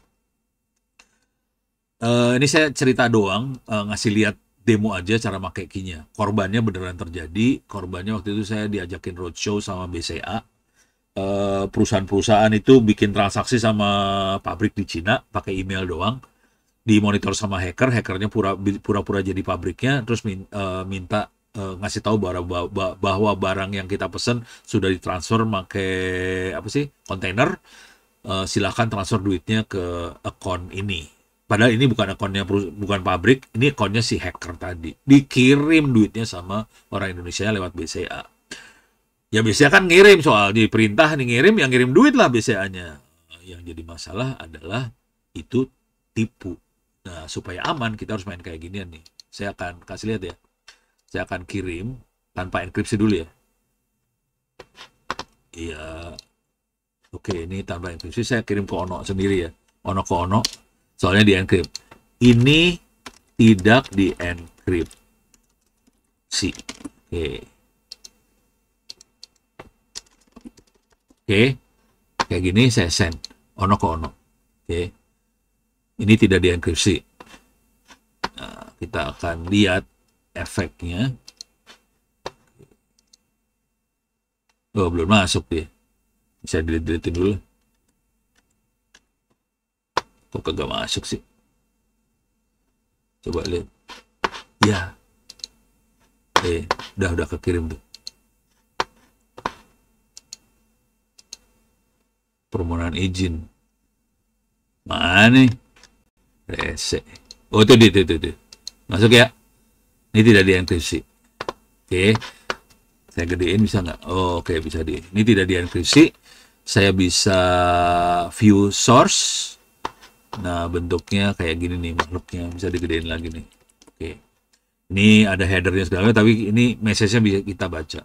Ini saya cerita doang, ngasih lihat demo aja cara pakai key-nya. Korbannya beneran terjadi. Korbannya waktu itu saya diajakin roadshow sama BCA. Perusahaan-perusahaan itu bikin transaksi sama pabrik di Cina pakai email doang. Dimonitor sama hackernya pura-pura jadi pabriknya, terus minta ngasih tahu bahwa barang yang kita pesen sudah ditransfer pakai kontainer. Silahkan transfer duitnya ke akun ini. Padahal ini bukan akunnya bukan pabrik, ini akunnya si hacker tadi. Dikirim duitnya sama orang Indonesia lewat BCA. Ya BCA kan ngirim, soal di perintah nih ngirim, yang ngirim duit lah BCA-nya. Yang jadi masalah adalah itu tipu. Nah, supaya aman kita harus main kayak ginian nih. Saya akan kasih lihat ya. Saya akan kirim tanpa enkripsi dulu ya. Iya. Oke, ini tanpa enkripsi saya kirim ke Ono sendiri ya. Ono ke Ono, soalnya di encrypt. Ini tidak di enkripsi. Oke. Oke, kayak gini saya send Ono ke Ono. Oke, ini tidak di enkripsi. Nah, kita akan lihat efeknya. Oh, belum masuk dia. Bisa delete dulu. Kok kagak masuk sih? Coba lihat. Ya. Udah kekirim tuh. Permohonan izin. Mana nih? Rese. Oh, itu. Masuk ya. Ini tidak dienkripsi. Oke. Saya gedein bisa nggak? Oh, oke, bisa di. Ini tidak dienkripsi. Saya bisa view source. Nah, bentuknya kayak gini nih makhluknya. Bisa digedein lagi nih. Oke. Ini ada headernya segala, tapi ini message-nya bisa kita baca.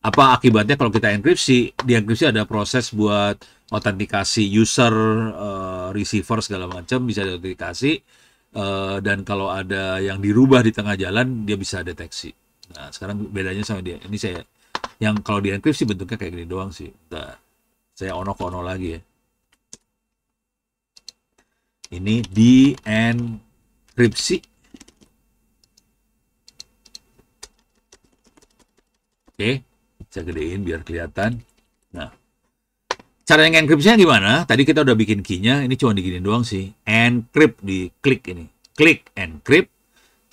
Apa akibatnya kalau kita enkripsi? Di enkripsi ada proses buat autentikasi user, receiver segala macam bisa diautentikasi. Dan kalau ada yang dirubah di tengah jalan, dia bisa deteksi. Nah, sekarang bedanya sama dia. Ini saya yang kalau di enkripsi bentuknya kayak gini doang sih. Nah, saya ono ke ono lagi ya. Ini di enkripsi. Oke, saya gedein biar kelihatan. Nah, cara yang enkripsinya gimana? Tadi kita udah bikin key-nya, ini cuma diginin doang sih. Encrypt, di klik ini. Klik encrypt.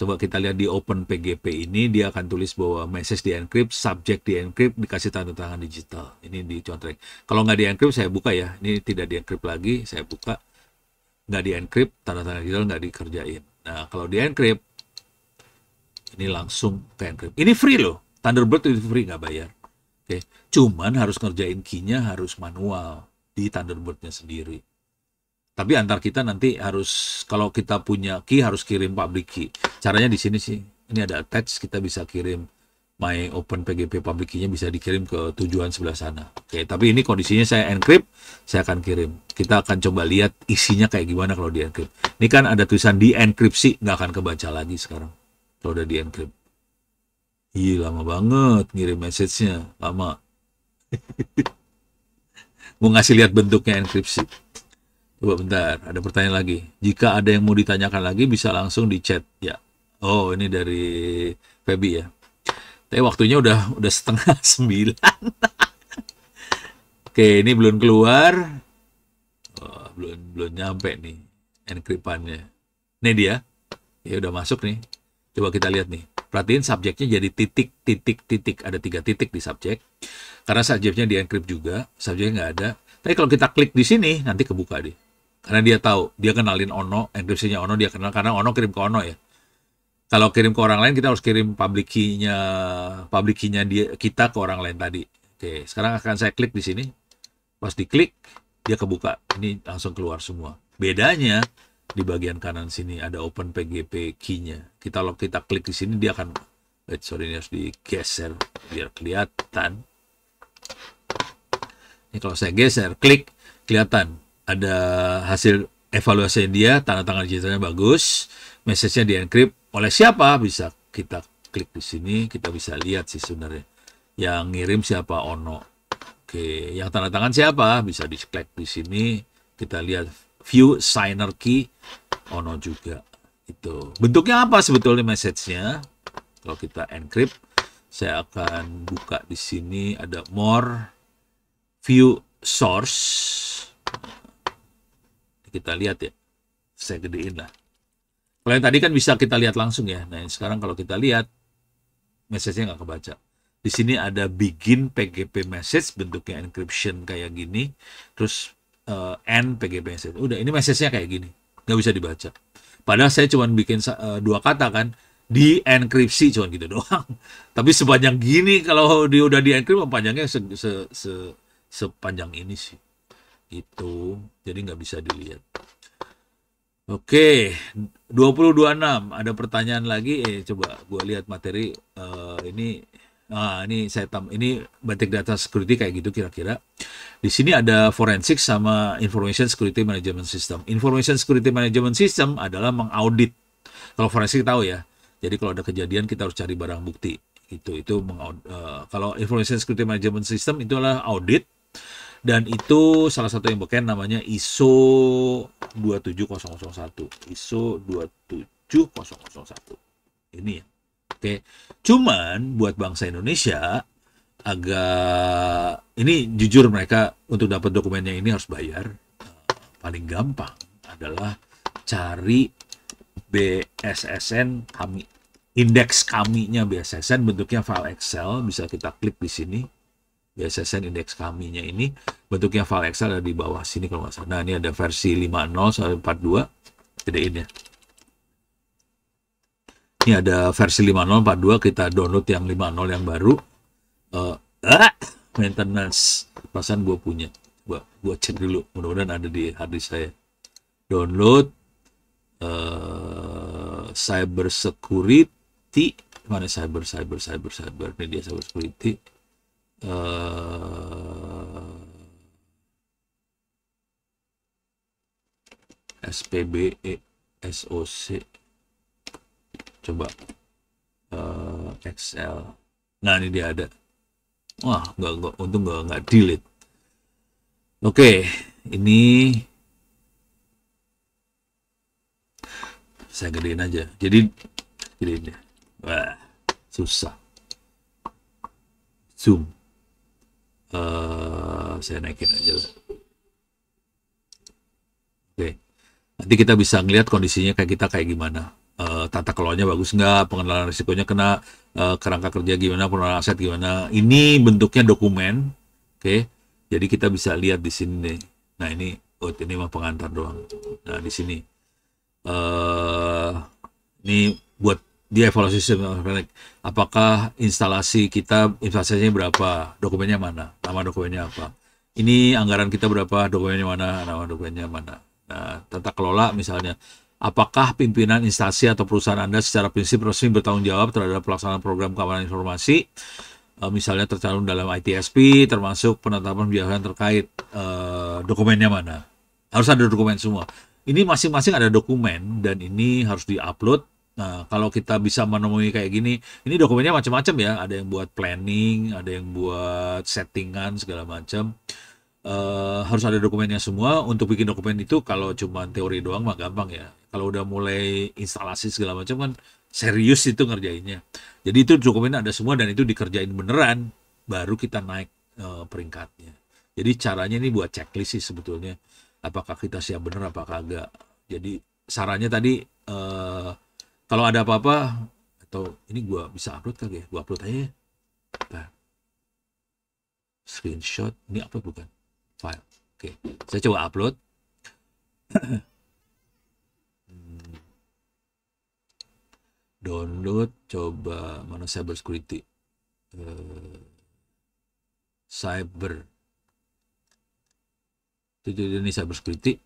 Coba kita lihat di open PGP ini, dia akan tulis bahwa message di encrypt, subject di encrypt, dikasih tanda tangan digital. Ini dicontrek. Kalau nggak di encrypt, saya buka ya. Ini tidak di encrypt lagi, saya buka. Nggak di encrypt, tanda tangan digital nggak dikerjain. Nah, kalau di encrypt, ini langsung ke encrypt. Ini free loh. Thunderbird itu free, nggak bayar. Oke. Cuman harus ngerjain key-nya harus manual di Thunderbird-nya sendiri. Tapi antar kita nanti harus, kalau kita punya key harus kirim public key. Caranya di sini sih. Ini ada attach, kita bisa kirim my open PGP public key-nya bisa dikirim ke tujuan sebelah sana. Oke, tapi ini kondisinya saya encrypt, saya akan kirim. Kita akan coba lihat isinya kayak gimana kalau di encrypt. Ini kan ada tulisan di enkripsi, nggak akan kebaca lagi sekarang kalau udah di encrypt. Ih, lama banget ngirim message-nya, lama. Mau ngasih lihat bentuknya enkripsi. Coba bentar, ada pertanyaan lagi. Jika ada yang mau ditanyakan lagi, bisa langsung di chat ya. Oh, ini dari Feby ya. Tapi waktunya udah 8:30. Oke, ini belum keluar. Oh, belum nyampe nih encryptannya. Ini dia. Ya udah masuk nih. Coba kita lihat nih. Perhatiin subjeknya jadi titik. Ada 3 titik di subjek. Karena subjeknya di encrypt juga. Subjeknya nggak ada. Tapi kalau kita klik di sini, nanti kebuka deh. Karena dia tahu. Dia kenalin Ono. Enkripsinya Ono dia kenal. Karena Ono kirim ke Ono ya. Kalau kirim ke orang lain, kita harus kirim public key-nya dia, kita ke orang lain tadi. Oke, sekarang akan saya klik di sini. Pas diklik, dia kebuka. Ini langsung keluar semua. Bedanya, di bagian kanan sini ada open PGP key-nya. Kalau kita klik di sini dia akan ini harus digeser biar kelihatan. Ini kalau saya geser, klik, kelihatan ada hasil evaluasi dia, tanda tangan digitalnya bagus, message-nya di encrypt oleh siapa bisa kita klik di sini, kita bisa lihat sih sebenarnya. Yang ngirim siapa, Ono. Oke, yang tanda tangan siapa bisa diklik di sini, kita lihat view signer key Ono juga. Itu bentuknya apa sebetulnya message-nya? Kalau kita encrypt, saya akan buka di sini ada more view source. Kita lihat ya, saya gedein lah. Kalau yang tadi kan bisa kita lihat langsung ya. Nah sekarang kalau kita lihat message-nya nggak kebaca. Di sini ada begin PGP message, bentuknya encryption kayak gini, terus end PGP message. Udah, ini message-nya kayak gini, nggak bisa dibaca. Padahal saya cuma bikin 2 kata kan, di enkripsi cuma gitu doang. Tapi sepanjang gini kalau dia udah di encrypt, panjangnya sepanjang ini sih. Itu, jadi nggak bisa dilihat. Oke, 2026 ada pertanyaan lagi. Coba gue lihat materi ini Nah, ini Batik Data Security kayak gitu kira-kira. Di sini ada Forensic sama Information Security Management System. Information Security Management System adalah mengaudit. Kalau forensik tahu ya. Jadi kalau ada kejadian kita harus cari barang bukti. Itu kalau Information Security Management System itu adalah audit, dan itu salah satu yang beken namanya ISO 27001. ISO 27001. Ini ya. Oke, cuman buat bangsa Indonesia agak ini jujur mereka untuk dapat dokumennya ini harus bayar. Paling gampang adalah cari BSSN kami, indeks kaminya BSSN bentuknya file Excel, bisa kita klik di sini. BSSN indeks kaminya ini bentuknya file Excel ada di bawah sini kalau nggak salah. Nah, ini ada versi 50 sampai 42, gedein ya. Ini ada versi 5042, kita download yang 50 yang baru. Maintenance, perasaan gue punya. Gua cek dulu, mudah-mudahan ada di hard disk saya. Download cyber security. Mana cyber. Ini dia cyber security. SPBE SOC. Coba Excel. Nah, ini dia ada. Wah, untung nggak delete. Oke, ini saya gedein aja. Jadi gedein deh. Wah, susah. Zoom. Saya naikin aja lah. Oke. Nanti kita bisa ngeliat kondisinya kayak gimana. Tata kelolanya bagus nggak, pengenalan risikonya kena, kerangka kerja gimana, pengenalan aset gimana. Ini bentuknya dokumen, oke. Jadi kita bisa lihat di sini nih. Nah, ini mah pengantar doang. Nah, di sini ini buat dia evaluasi sistem. Apakah investasinya berapa, dokumennya mana, nama dokumennya apa. Ini anggaran kita berapa, dokumennya mana, nama dokumennya mana. Nah, tata kelola misalnya. Apakah pimpinan instansi atau perusahaan Anda secara prinsip resmi bertanggung jawab terhadap pelaksanaan program keamanan informasi, misalnya tercantum dalam ITSP, termasuk penetapan biaya terkait, dokumennya mana? Harus ada dokumen semua. Ini masing-masing ada dokumen dan ini harus diupload. Nah, kalau kita bisa menemui kayak gini, ini dokumennya macam-macam ya. Ada yang buat planning, ada yang buat settingan segala macam. Harus ada dokumennya semua. Untuk bikin dokumen itu kalau cuma teori doang mah gampang ya. Kalau udah mulai instalasi segala macam kan serius itu ngerjainnya. Jadi itu dokumennya ada semua dan itu dikerjain beneran, baru kita naik peringkatnya. Jadi caranya ini buat checklist sih sebetulnya. Apakah kita siap bener apakah enggak. Jadi sarannya tadi kalau ada apa-apa, atau ini gua bisa upload kali ya, gua upload aja ya. Nah, screenshot, ini upload bukan? File. Oke, saya coba upload. Download, coba mana cyber security. Cyber. Ini cyber security.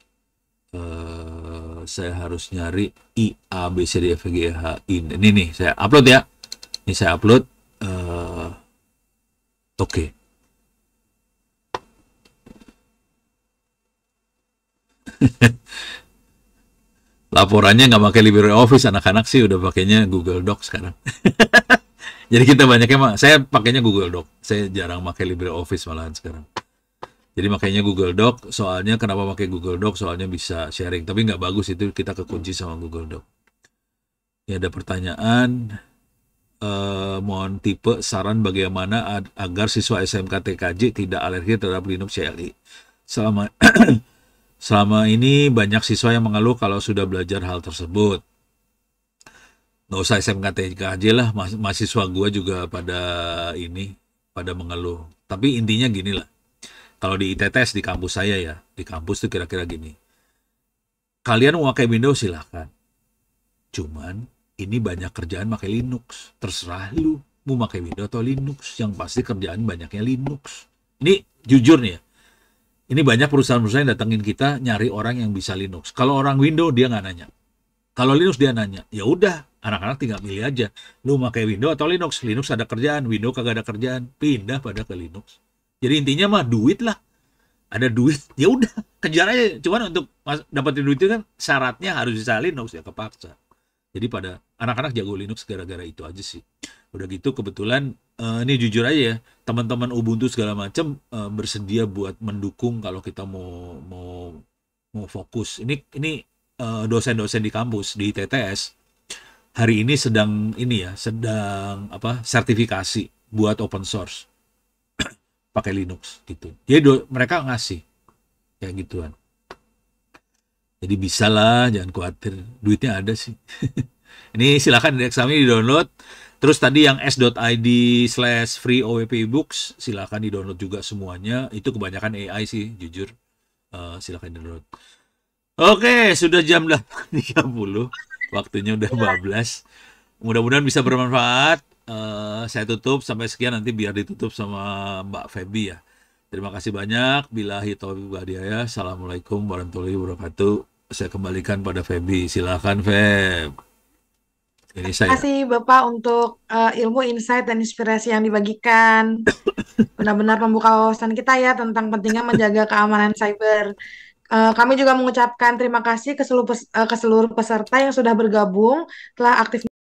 Saya harus nyari I A B C D F G H I. Ini nih saya upload ya. Ini saya upload. Oke. Laporannya nggak pakai LibreOffice, anak-anak sih udah pakainya Google Docs sekarang. Jadi kita banyaknya, saya pakainya Google Doc. Saya jarang pakai LibreOffice malahan sekarang. Jadi makanya Google Doc, soalnya kenapa pakai Google Doc? Soalnya bisa sharing, tapi nggak bagus itu kita kekunci sama Google Doc. Ya, ada pertanyaan, mohon tipe saran bagaimana agar siswa SMK TKJ tidak alergi terhadap Linux CLI. Selama ini banyak siswa yang mengeluh kalau sudah belajar hal tersebut. Nggak usah SMK TKJ lah, mahasiswa gue juga pada mengeluh. Tapi intinya gini lah. Kalau di ITTS di kampus saya ya, di kampus tuh kira-kira gini. Kalian mau pakai Windows silahkan. Cuman ini banyak kerjaan pakai Linux. Terserah lu mau pakai Windows atau Linux. Yang pasti kerjaan banyaknya Linux. Ini jujur nih ya. Ini banyak perusahaan-perusahaan yang datengin kita nyari orang yang bisa Linux. Kalau orang Windows dia nggak nanya. Kalau Linux dia nanya. Ya udah, Anak-anak tinggal milih aja. Lu pakai Windows atau Linux. Linux ada kerjaan, Windows kagak ada kerjaan. Pindah pada ke Linux. Jadi intinya mah duit lah. Ada duit, ya udah kejar aja. Cuman untuk dapetin duit itu kan syaratnya harus bisa Linux ya kepaksa. Jadi pada anak-anak jago Linux gara-gara itu aja sih. Udah gitu kebetulan ini jujur aja ya, teman-teman Ubuntu segala macam bersedia buat mendukung kalau kita mau fokus. Ini dosen-dosen di kampus di TTS hari ini sedang apa sertifikasi buat open source pakai Linux gitu. Jadi mereka ngasih kayak gituan. Jadi bisa lah, jangan khawatir. Duitnya ada sih. Ini silakan di Exami di-download. Terus tadi yang s.id/free OWP books silakan di-download juga semuanya. Itu kebanyakan AI sih, jujur. Silakan di-download. Oke, sudah jam 8.30. Waktunya udah bablas. Mudah-mudahan bisa bermanfaat. Saya tutup sampai sekian, nanti biar ditutup sama Mbak Feby ya. Terima kasih banyak. Billahi taufiq wal hidayah. Assalamualaikum warahmatullahi wabarakatuh. Saya kembalikan pada Feby. Silakan Feb. Ini Terima saya. kasih Bapak untuk ilmu, insight, dan inspirasi yang dibagikan. Benar-benar membuka wawasan kita ya tentang pentingnya menjaga keamanan cyber. Kami juga mengucapkan terima kasih ke seluruh peserta yang sudah bergabung, telah aktif